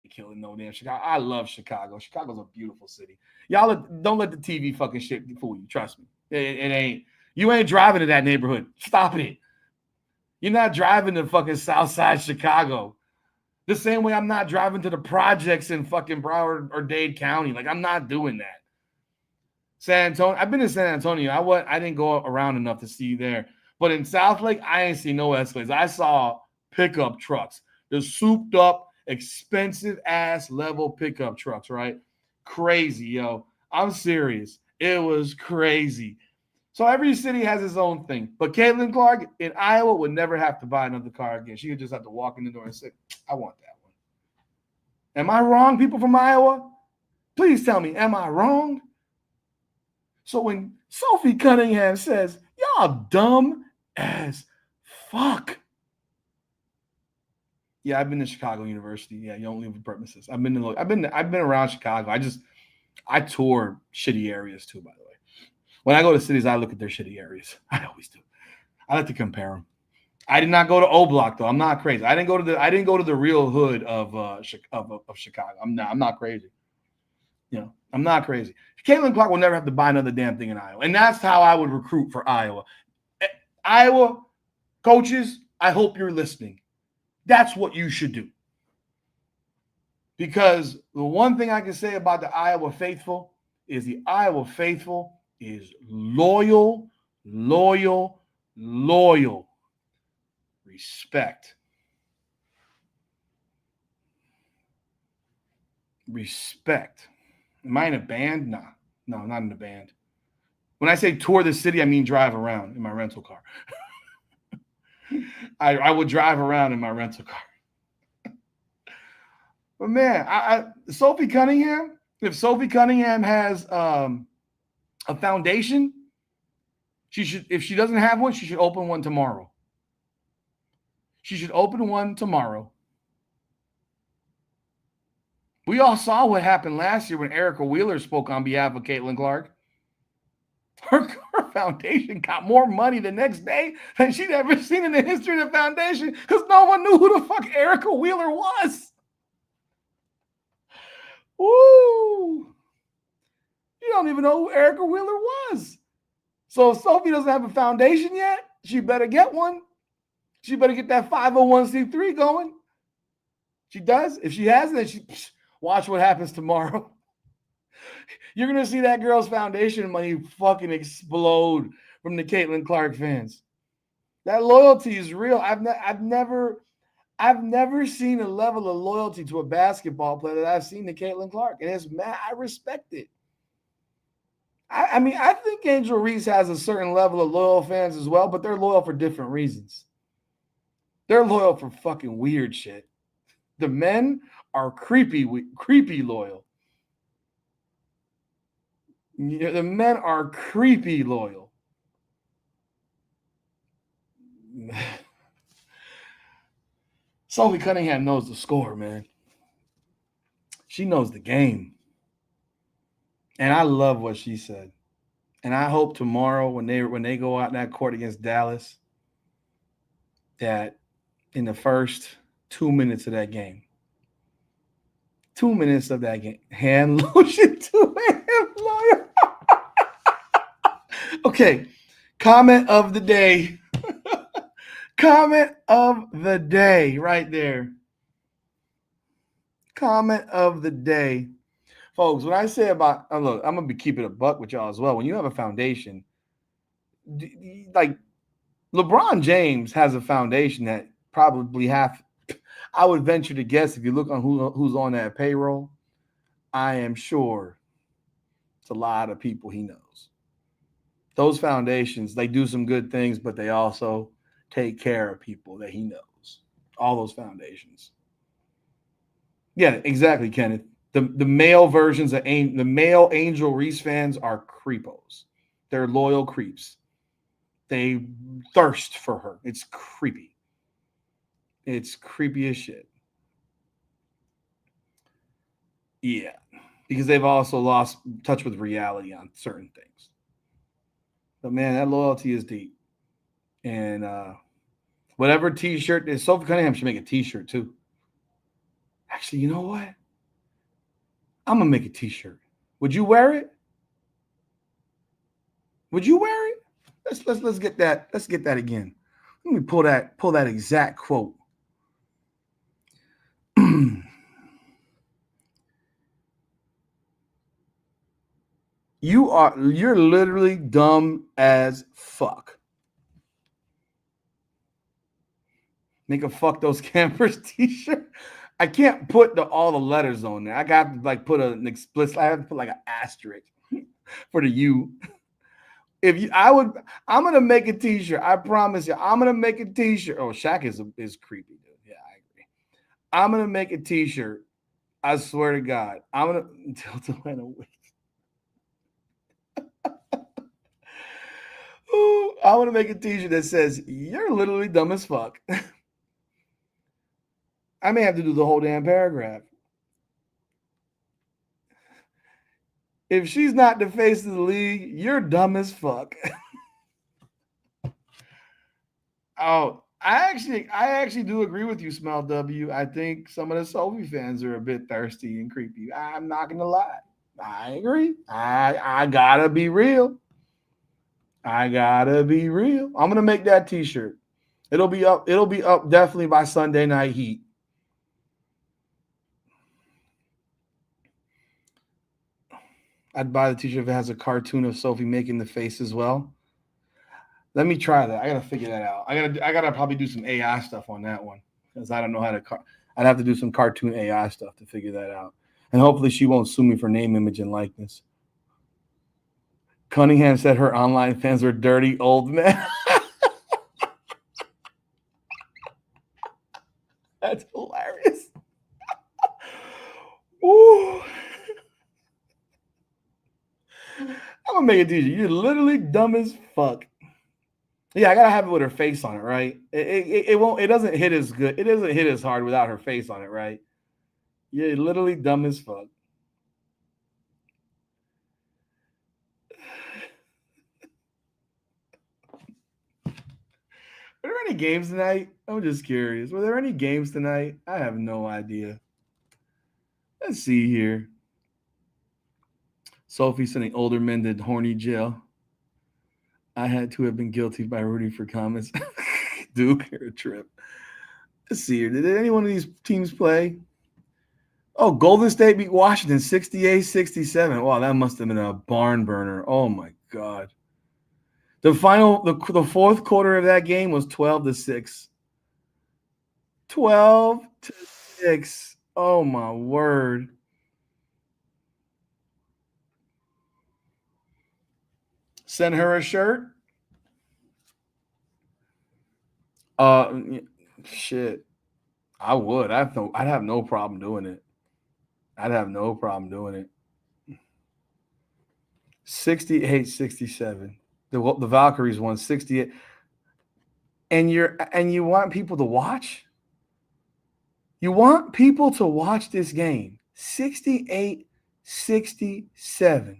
killing no damn Chicago. I love Chicago. Chicago's a beautiful city. Y'all don't let the TV fucking shit fool you. Trust me. It ain't. You ain't driving to that neighborhood. Stop it. You're not driving to fucking South Side Chicago. The same way I'm not driving to the projects in fucking Broward or Dade County. Like, I'm not doing that. San Antonio. I've been to San Antonio. I didn't go around enough to see there. But in South Lake, I ain't see no Escalades. I saw pickup trucks. The souped up, expensive ass level pickup trucks, right? Crazy, yo. I'm serious. It was crazy. So every city has its own thing. But Caitlin Clark in Iowa would never have to buy another car again. She would just have to walk in the door and say, I want that one. Am I wrong, people from Iowa? Please tell me, am I wrong? So when Sophie Cunningham says, y'all dumb as fuck. Yeah, I've been to Chicago University. Yeah, you don't leave with purposes. I've been around Chicago. I tour shitty areas too, by the way. When I go to cities, I look at their shitty areas. I always do. I like to compare them. I did not go to O Block though. I'm not crazy. I didn't go to the real hood of Chicago. I'm not crazy. You know, I'm not crazy. Caitlin Clark will never have to buy another damn thing in Iowa, and that's how I would recruit for Iowa. Iowa coaches, I hope you're listening. That's what you should do. Because the one thing I can say about the Iowa faithful is the Iowa faithful is loyal. Respect. Am I in a band? No, I'm not in a band. When I say tour the city, I mean drive around in my rental car. I would drive around in my rental car. But man, Sophie Cunningham, if Sophie Cunningham has a foundation, she should, if she doesn't have one, she should open one tomorrow. We all saw what happened last year when Erica Wheeler spoke on behalf of Caitlin Clark. Her foundation got more money the next day than she'd ever seen in the history of the foundation because no one knew who the fuck Erica Wheeler was. Woo! You don't even know who Erica Wheeler was. So if Sophie doesn't have a foundation yet, she better get one. She better get that 501c3 going. She does. If she hasn't, then watch what happens tomorrow. You're going to see that girl's foundation money fucking explode from the Caitlin Clark fans. That loyalty is real. I've never seen a level of loyalty to a basketball player that I've seen to Caitlin Clark. And it's mad. I respect it. I mean, I think Angel Reese has a certain level of loyal fans as well, but they're loyal for different reasons. They're loyal for fucking weird shit. The men are creepy loyal. The men are creepy loyal. Sophie Cunningham knows the score, man. She knows the game. And I love what she said. And I hope tomorrow when they go out in that court against Dallas, that in the first 2 minutes of that game, hand lotion to hand lawyer. Okay, comment of the day. Comment of the day right there. Comment of the day. Folks, when I say about, look, I'm going to be keeping a buck with y'all as well. When you have a foundation, like LeBron James has a foundation that probably I would venture to guess, if you look on who's on that payroll, I am sure it's a lot of people he knows. those foundations, they do some good things, but they also take care of people that he knows. All those foundations. Yeah, exactly, Kenneth. The male versions of the male Angel Reese fans are creepos. They're loyal creeps. They thirst for her. It's creepy. It's creepy as shit. Yeah, because they've also lost touch with reality on certain things. But man, that loyalty is deep. And whatever T-shirt is, Sophie Cunningham should make a T-shirt too. Actually, you know what? I'm gonna make a T-shirt. Would you wear it? Would you wear it? Let's get that. Let's get that again. Let me pull that exact quote. You're literally dumb as fuck. Make a fuck those campers T-shirt. I can't put all the letters on there. I got to like put an explicit. I have to put like an asterisk for the U. I'm gonna make a T-shirt. I promise you, I'm gonna make a T-shirt. Oh, Shaq is creepy, dude. Yeah, I agree. I'm gonna make a T-shirt. I swear to God, I'm gonna until DeWanna wins. Ooh, I want to make a T-shirt that says "You're literally dumb as fuck." I may have to do the whole damn paragraph. If she's not the face of the league, you're dumb as fuck. Oh, I actually do agree with you, Smell W. I think some of the Sophie fans are a bit thirsty and creepy. I'm not gonna lie. I agree. I gotta be real. I'm gonna make that T-shirt. It'll be up definitely by Sunday Night Heat. I'd buy the T-shirt if it has a cartoon of Sophie making the face as well. Let me try that. I gotta figure that out. I gotta probably do some AI stuff on that one because I don't know how to. I'd have to do some cartoon AI stuff to figure that out. And hopefully she won't sue me for name, image, and likeness. Cunningham said her online fans are dirty old men. That's hilarious. Ooh. I'm gonna make a T-shirt. You're literally dumb as fuck. Yeah, I gotta have it with her face on it, right? It won't. It doesn't hit as good. It doesn't hit as hard without her face on it, right? You're literally dumb as fuck. Were there any games tonight? I'm just curious. Were there any games tonight? I have no idea. Let's see here. Sophie sending older men to horny jail. I had to have been guilty by rooting for comments. Duke, you're a trip. Let's see here. Did any one of these teams play? Oh, Golden State beat Washington 68-67. Wow, that must have been a barn burner. Oh my God. The fourth quarter of that game was 12-6. 12-6. Oh my word. Send her a shirt. Shit. I would. I'd have no problem doing it. 68-67. The Valkyries won 68. And you want people to watch? You want people to watch this game. 68-67.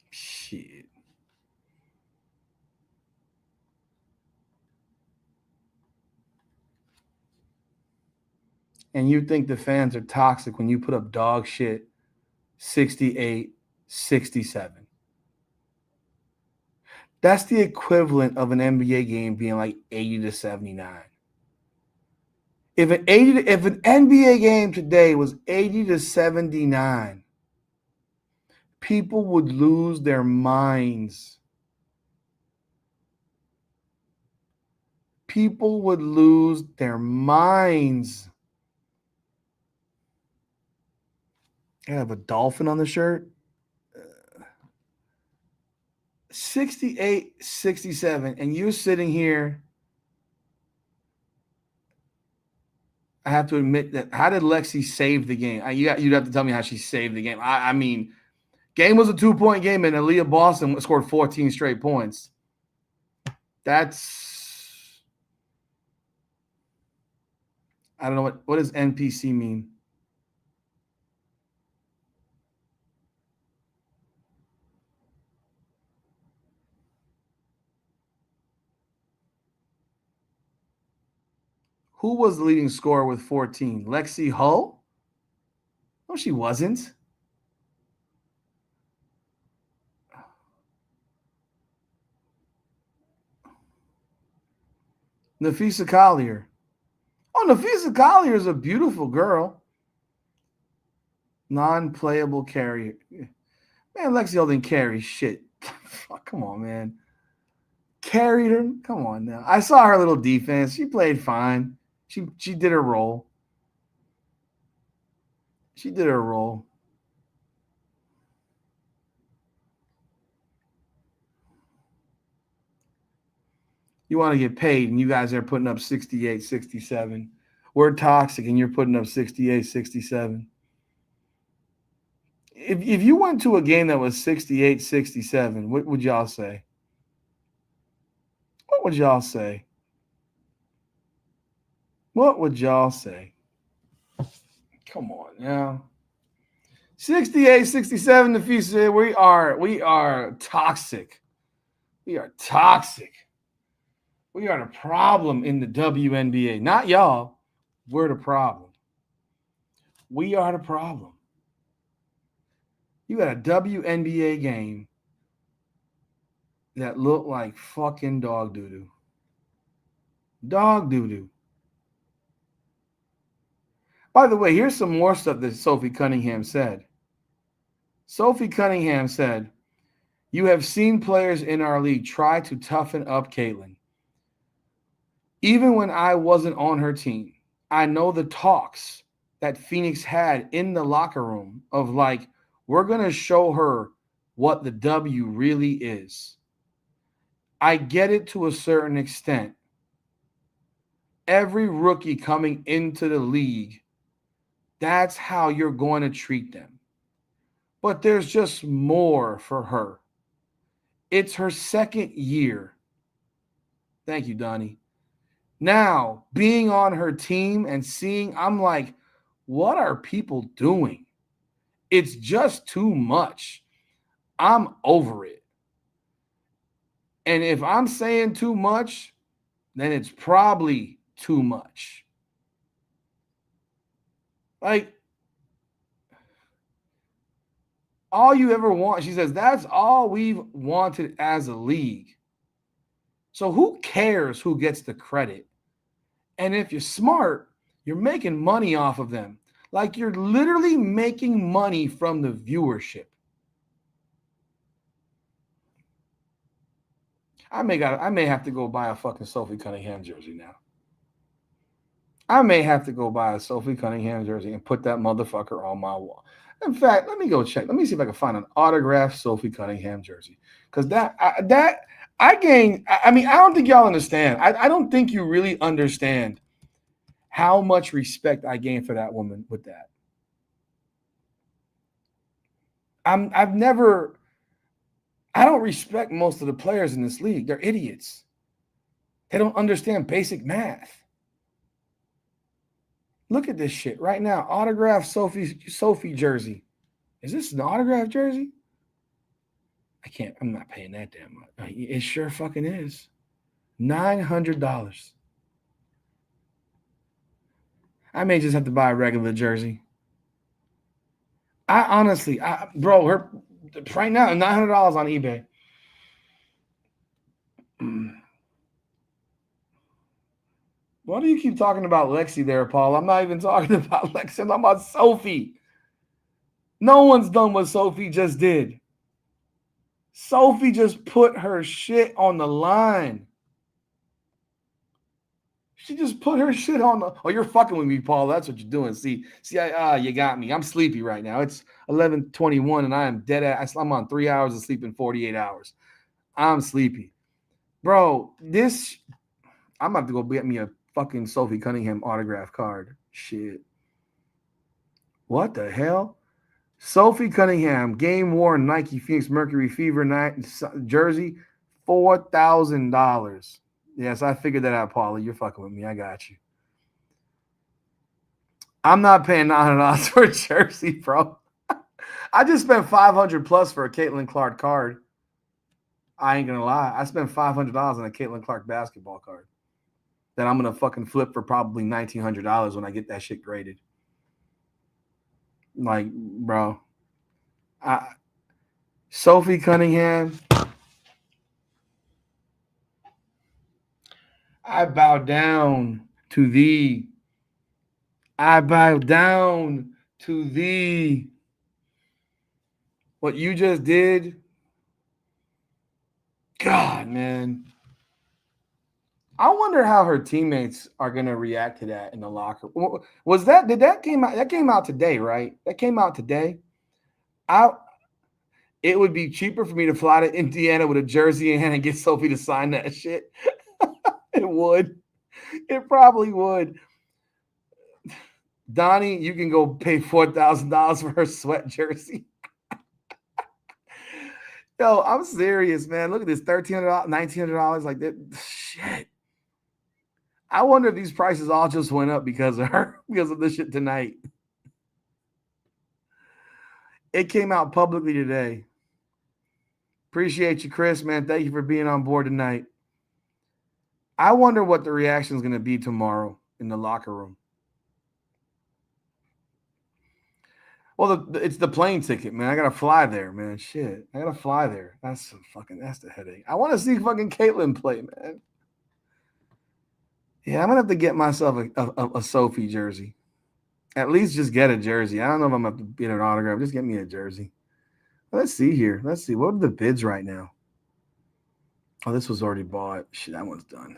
Shit. And you think the fans are toxic when you put up dog shit 68-67. That's the equivalent of an NBA game being like 80-79. If an NBA game today was 80-79, people would lose their minds. People would lose their minds. I have a dolphin on the shirt. 68-67, and you're sitting here. I have to admit that. How did Lexi save the game? You'd have to tell me how she saved the game. I mean, game was a 2-point game, and Aaliyah Boston scored 14 straight points. That's, I don't know what does NPC mean. Who was the leading scorer with 14? Lexi Hull? No, she wasn't. Nafisa Collier. Oh, Nafisa Collier is a beautiful girl. Non-playable carrier. Man, Lexi Hull didn't carry shit. Come on, man. Carried her. Come on now. I saw her little defense. She played fine. She did her role. She did her role. You want to get paid, and you guys are putting up 68, 67. We're toxic, and you're putting up 68, 67. If you went to a game that was 68, 67, what would y'all say? What would y'all say? What would y'all say? Come on now. 68, 67, Nafisa. We are toxic. We are toxic. We are the problem in the WNBA. Not y'all. We're the problem. We are the problem. You had a WNBA game that looked like fucking dog doo-doo. Dog doo-doo. By the way, here's some more stuff that Sophie Cunningham said. Sophie Cunningham said, "You have seen players in our league try to toughen up Caitlin. Even when I wasn't on her team, I know the talks that Phoenix had in the locker room of like, we're going to show her what the W really is. I get it to a certain extent. Every rookie coming into the league, that's how you're going to treat them. But there's just more for her. It's her second year." Thank you, Donnie. Now, being on her team and seeing, I'm like, what are people doing? It's just too much. I'm over it. And if I'm saying too much, then it's probably too much. Like, all you ever want, she says, that's all we've wanted as a league. So who cares who gets the credit? And if you're smart, you're making money off of them. Like, you're literally making money from the viewership. I may have to go buy a fucking Sophie Cunningham jersey now. I may have to go buy a Sophie Cunningham jersey and put that motherfucker on my wall. In fact, let me go check. Let me see if I can find an autographed Sophie Cunningham jersey. Because I gained. I mean, I don't think y'all understand. I don't think you really understand how much respect I gained for that woman with that. I don't respect most of the players in this league. They're idiots. They don't understand basic math. Look at this shit right now. Autographed Sophie jersey. Is this an autographed jersey? I'm not paying that damn much. It sure fucking is. $900. I may just have to buy a regular jersey. I honestly, bro, her right now, $900 on eBay. Why do you keep talking about Lexi there, Paul? I'm not even talking about Lexi. I'm talking about Sophie. No one's done what Sophie just did. Sophie just put her shit on the line. She just put her shit on the. Oh, you're fucking with me, Paul. That's what you're doing. See, you got me. I'm sleepy right now. It's 11:21, and I am dead ass. I'm on 3 hours of sleep in 48 hours. I'm sleepy, bro. I'm about to go get me a fucking Sophie Cunningham autograph card. Shit. What the hell? Sophie Cunningham, game worn Nike Phoenix Mercury Fever night jersey, $4,000. Yes, I figured that out, Paula. You're fucking with me. I got you. I'm not paying $900 for a jersey, bro. I just spent $500 plus for a Caitlin Clark card. I ain't gonna lie. I spent $500 on a Caitlin Clark basketball card that I'm gonna fucking flip for probably $1,900 when I get that shit graded. Like, bro, Sophie Cunningham, I bow down to thee. I bow down to thee. What you just did, God, man. I wonder how her teammates are gonna react to that in the locker. Did that came out? That came out today, right? That came out today. It would be cheaper for me to fly to Indiana with a jersey in hand and get Sophie to sign that shit. It would. It probably would. Donnie, you can go pay $4,000 for her sweat jersey. Yo, I'm serious, man. Look at this, $1,300, $1,900. Like that shit. I wonder if these prices all just went up because of her, because of this shit tonight. It came out publicly today. Appreciate you, Chris, man. Thank you for being on board tonight. I wonder what the reaction is going to be tomorrow in the locker room. Well, it's the plane ticket, man. I got to fly there, man. Shit. I got to fly there. That's the headache. I want to see fucking Caitlin play, man. Yeah, I'm going to have to get myself a Sophie jersey. At least just get a jersey. I don't know if I'm going to have to get an autograph. Just get me a jersey. Let's see here. Let's see. What are the bids right now? Oh, this was already bought. Shit, that one's done.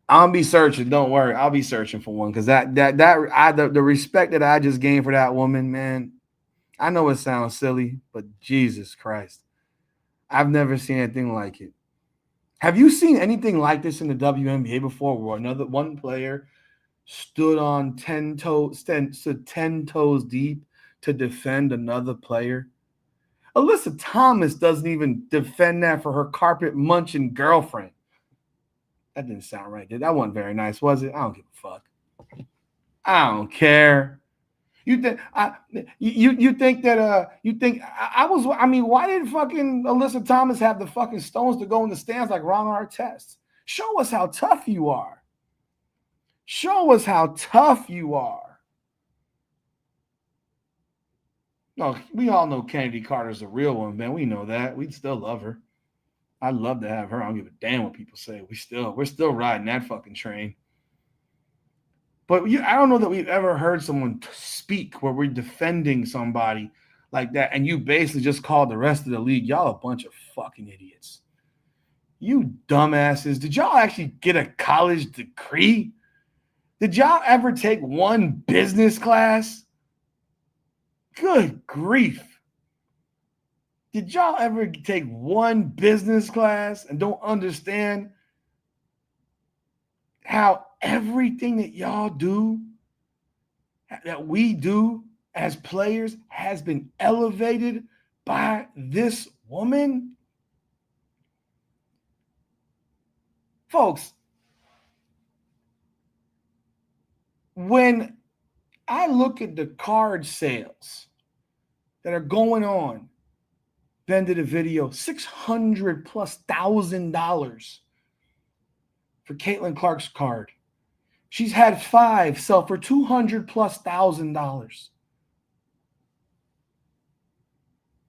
I'll be searching. Don't worry. I'll be searching for one because the respect that I just gained for that woman, man. I know it sounds silly, but Jesus Christ, I've never seen anything like it. Have you seen anything like this in the WNBA before, where one player stood on 10 toes deep to defend another player? Alyssa Thomas doesn't even defend that for her carpet munching girlfriend. That didn't sound right. That wasn't very nice, was it? I don't give a fuck. I don't care. You think why did fucking Alyssa Thomas have the fucking stones to go in the stands like Ron Artest? Show us how tough you are. Show us how tough you are. No, we all know Kennedy Carter's a real one, man. We know that. We'd still love her. I'd love to have her. I don't give a damn what people say. We're still riding that fucking train. But I don't know that we've ever heard someone speak where we're defending somebody like that, and you basically just called the rest of the league, y'all a bunch of fucking idiots. You dumbasses. Did y'all actually get a college degree? Did y'all ever take one business class? Good grief. Did y'all ever take one business class and don't understand how everything that y'all do, that we do as players, has been elevated by this woman? Folks, when I look at the card sales that are going on, Ben did a video, $600,000+ for Caitlin Clark's card. She's had 5 sell for $200,000+.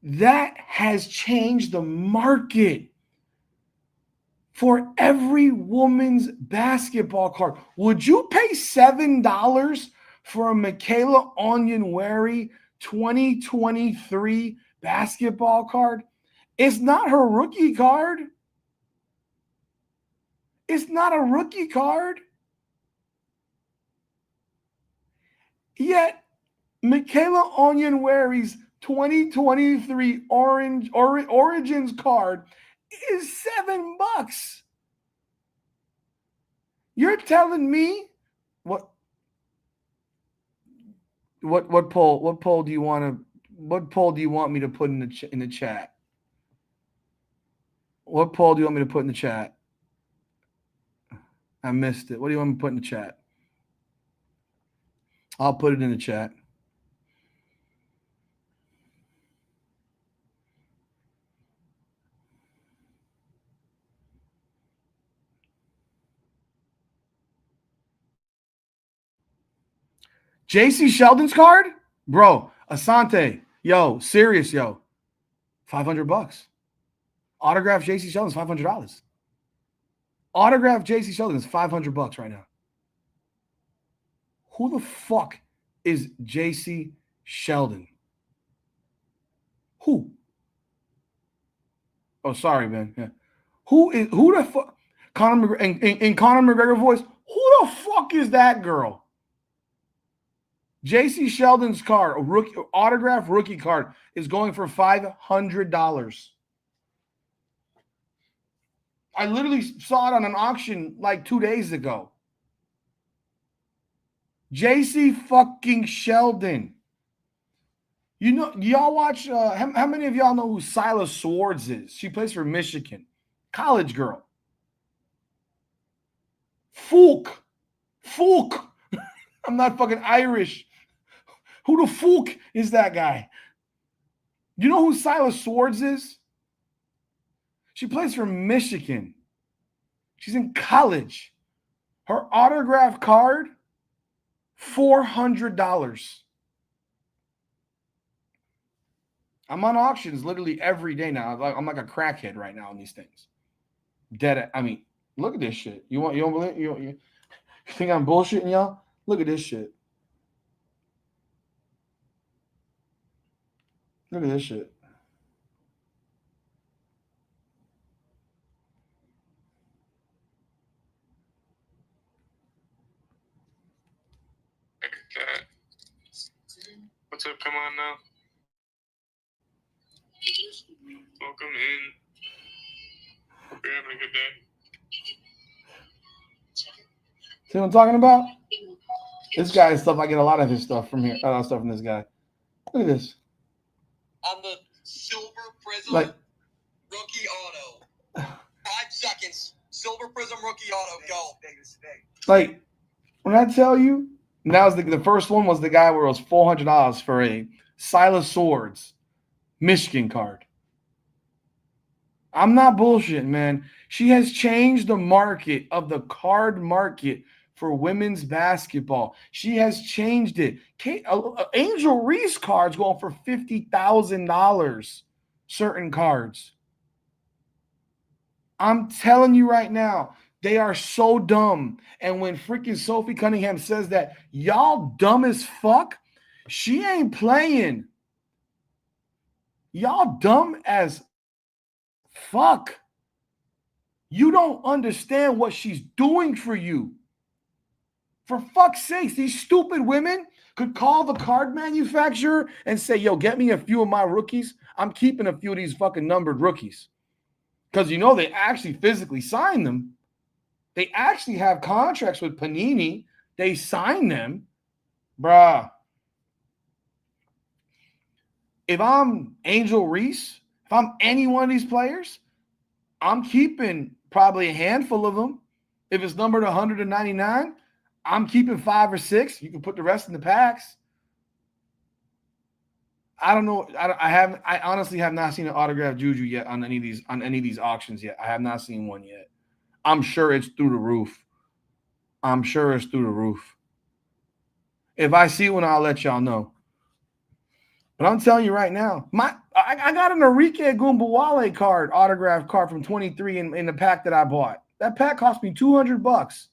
That has changed the market for every woman's basketball card. Would you pay $7 for a Michaela Onyenwere 2023 basketball card? It's not her rookie card. It's not a rookie card. Yet Michaela Onyenwary's 2023 Origins card is $7. You're telling me what poll do you want me to put in the chat? What poll do you want me to put in the chat? I missed it. What do you want me to put in the chat? I'll put it in the chat. JC Sheldon's card? Bro, Asante. Yo, serious, yo. $500. Autograph JC Sheldon's $500. Autograph JC Sheldon is $500 right now. Who the fuck is JC Sheldon? Who? Oh, sorry, man. Yeah. Who the fuck? Conor McGregor in Conor McGregor voice. Who the fuck is that girl? JC Sheldon's card, a rookie autograph rookie card, is going for $500. I literally saw it on an auction like 2 days ago. JC fucking Sheldon. You know, y'all watch, how many of y'all know who Silas Swords is? She plays for Michigan. College girl. Fook. I'm not fucking Irish. Who the fuck is that guy? You know who Silas Swords is? She plays for Michigan. She's in college. Her autograph card, $400. I'm on auctions literally every day now. I'm like a crackhead right now on these things. I mean, look at this shit. You don't believe you think I'm bullshitting y'all? Look at this shit. Look at this shit. What's up? Come on now. Welcome in. Hope you're having a good day. See what I'm talking about? This guy's stuff, I get a lot of his stuff from here. A lot of stuff from this guy. Look at this. On the Silver Prism Like, rookie auto. 5 seconds. Silver Prism rookie auto. Go. like when I tell you, now the first one was the guy where it was $400 for a Silas Swords Michigan card. I'm not bullshitting, man. She has changed the market of the card market for women's basketball. She has changed it. Angel Reese cards going for $50,000. Certain cards. I'm telling you right now, they are so dumb. And when freaking Sophie Cunningham says that, y'all dumb as fuck, she ain't playing. Y'all dumb as fuck. You don't understand what she's doing for you. For fuck's sakes, these stupid women could call the card manufacturer and say, yo, get me a few of my rookies. I'm keeping a few of these fucking numbered rookies. Because, you know, they actually physically sign them. They actually have contracts with Panini. They sign them. Bruh. If I'm Angel Reese, if I'm any one of these players, I'm keeping probably a handful of them. If it's numbered 199, I'm keeping 5 or 6. You can put the rest in the packs. I don't know. I honestly have not seen an autograph Juju yet on any of these auctions yet. I have not seen one yet. I'm sure it's through the roof. If I see one, I'll let y'all know. But I'm telling you right now, I got an Enrique Gumbawale card, autograph card from 23 in the pack that I bought. That pack cost me $200.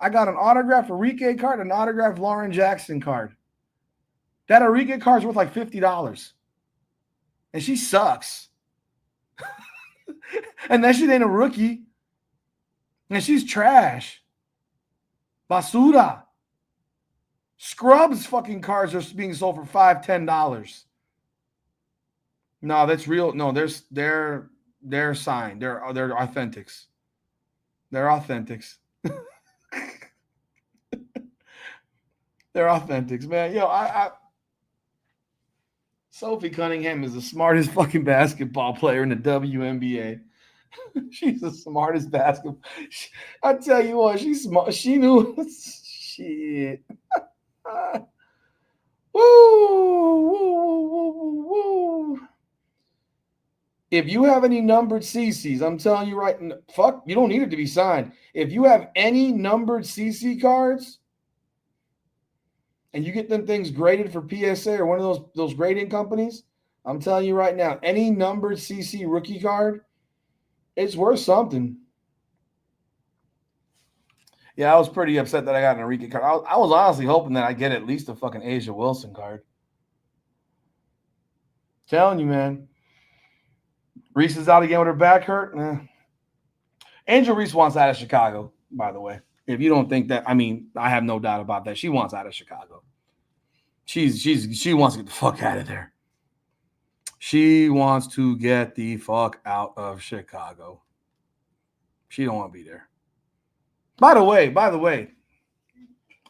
I got an autographed Enrique card, an autographed Lauren Jackson card. That Enrique card is worth like $50. And she sucks. And that shit ain't a rookie. And she's trash. Basura. Scrubs fucking cards are being sold for $5, $10. No, that's real. No, they're signed. They're authentics. They're authentics. They're authentics, man. Yo, Sophie Cunningham is the smartest fucking basketball player in the WNBA. She's the smartest basketball. I tell you what, she's smart. She knew shit. Woo, woo, woo, woo. If you have any numbered CCs, I'm telling you right, fuck, you don't need it to be signed. If you have any numbered CC cards, and you get them things graded for PSA or one of those grading companies, I'm telling you right now, any numbered CC rookie card, it's worth something. Yeah, I was pretty upset that I got an Enrique card. I was honestly hoping that I get at least a fucking Asia Wilson card. Telling you, man. Reese is out again with her back hurt. Angel Reese wants out of Chicago, by the way. If you don't think that, I mean, I have no doubt about that. She wants out of Chicago. She wants to get the fuck out of there. She wants to get the fuck out of Chicago. She don't want to be there. By the way,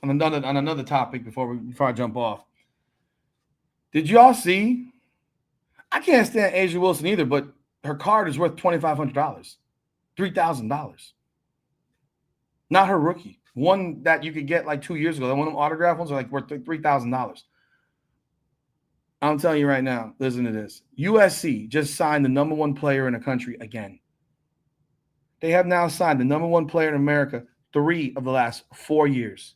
on another topic before I jump off. Did y'all see? I can't stand Asia Wilson either, but her card is worth $2,500, $3,000. Not her rookie. One that you could get like 2 years ago. One of them autograph ones are like worth $3,000. I'm telling you right now, listen to this. USC just signed the number one player in the country again. They have now signed the number one player in America 3 of the last 4 years.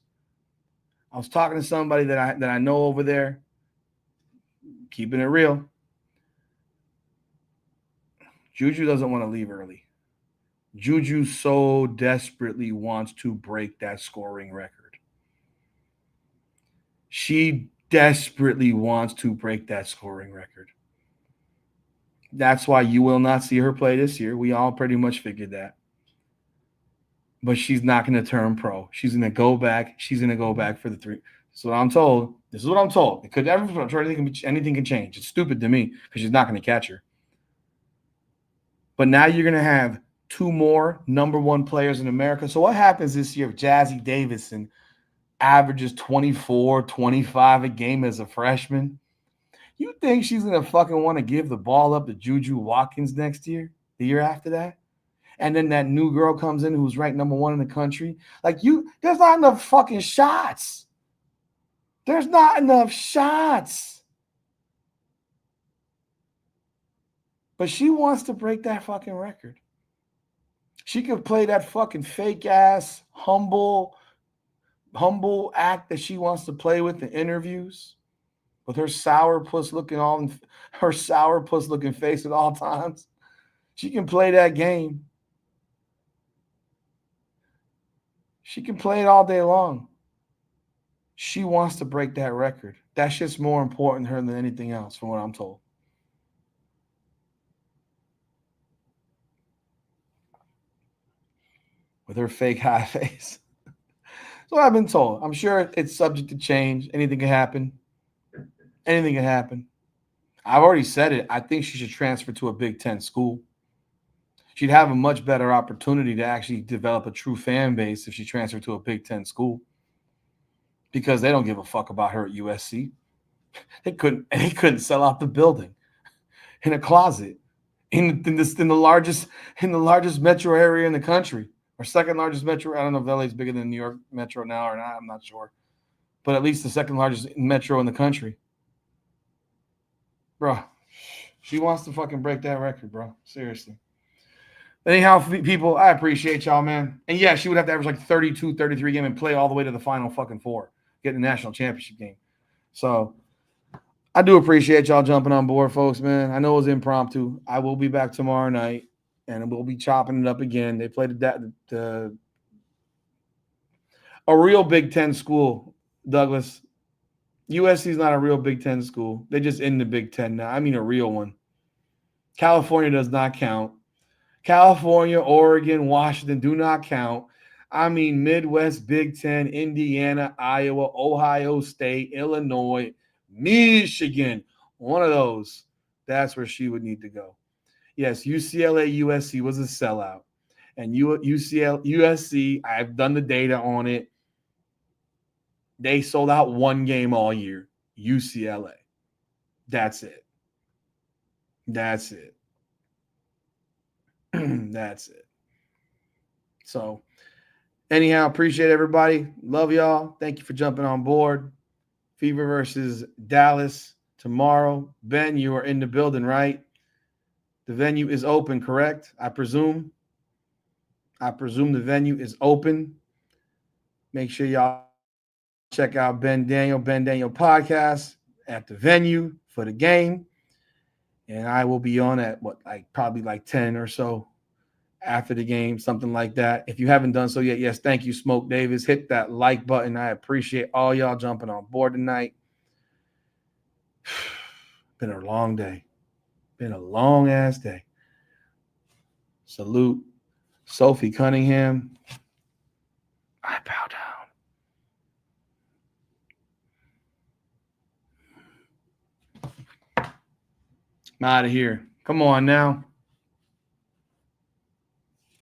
I was talking to somebody that I know over there, keeping it real. Juju doesn't want to leave early. Juju so desperately wants to break that scoring record. She desperately wants to break that scoring record. That's why you will not see her play this year. We all pretty much figured that. But she's not going to turn pro. She's going to go back. She's going to go back for the 3. This is what I'm told. It could anything can change. It's stupid to me because she's not going to catch her. But now you're going to have 2 more number one players in America. So what happens this year if Jazzy Davidson averages 24, 25 a game as a freshman? You think she's going to fucking want to give the ball up to Juju Watkins next year, the year after that? And then that new girl comes in who's ranked number 1 in the country. There's not enough fucking shots. There's not enough shots. But she wants to break that fucking record. She could play that fucking fake ass, humble act that she wants to play with in interviews, with her sourpuss looking face at all times. She can play that game. She can play it all day long. She wants to break that record. That shit's more important to her than anything else, from what I'm told. With her fake high face. That's what I've been told. I'm sure it's subject to change. Anything can happen. Anything can happen. I've already said it. I think she should transfer to a Big Ten school. She'd have a much better opportunity to actually develop a true fan base if she transferred to a Big Ten school, because they don't give a fuck about her at USC. They couldn't sell out the building in a closet in the largest metro area in the country, or second largest metro. I don't know if LA is bigger than New York metro now or not. I'm not sure, but at least the second largest metro in the country. Bro, she wants to fucking break that record, bro. Seriously. Anyhow, people, I appreciate y'all, man. And yeah, she would have to average like 32, 33 game and play all the way to the final fucking 4, get the national championship game. So I do appreciate y'all jumping on board, folks, man. I know it was impromptu. I will be back tomorrow night, and we'll be chopping it up again. They played a real Big Ten school, Douglas. USC is not a real Big Ten school. They're just in the Big Ten now. I mean a real one. California does not count. California, Oregon, Washington do not count. I mean, Midwest, Big Ten, Indiana, Iowa, Ohio State, Illinois, Michigan. One of those. That's where she would need to go. Yes, UCLA, USC was a sellout. And USC, I've done the data on it. They sold out one game all year. UCLA. That's it. That's it. That's it. So, anyhow, appreciate everybody. Love y'all. Thank you for jumping on board. Fever versus Dallas tomorrow. Ben, you are in the building, right? The venue is open, correct? I presume. I presume the venue is open. Make sure y'all check out Ben Daniel podcast at the venue for the game. And I will be on at probably 10 or so after the game, something like that. If you haven't done so yet, yes, thank you, Smoke Davis. Hit that like button. I appreciate all y'all jumping on board tonight. Been a long day. Been a long ass day. Salute Sophie Cunningham. I bow down. I'm out of here. Come on now.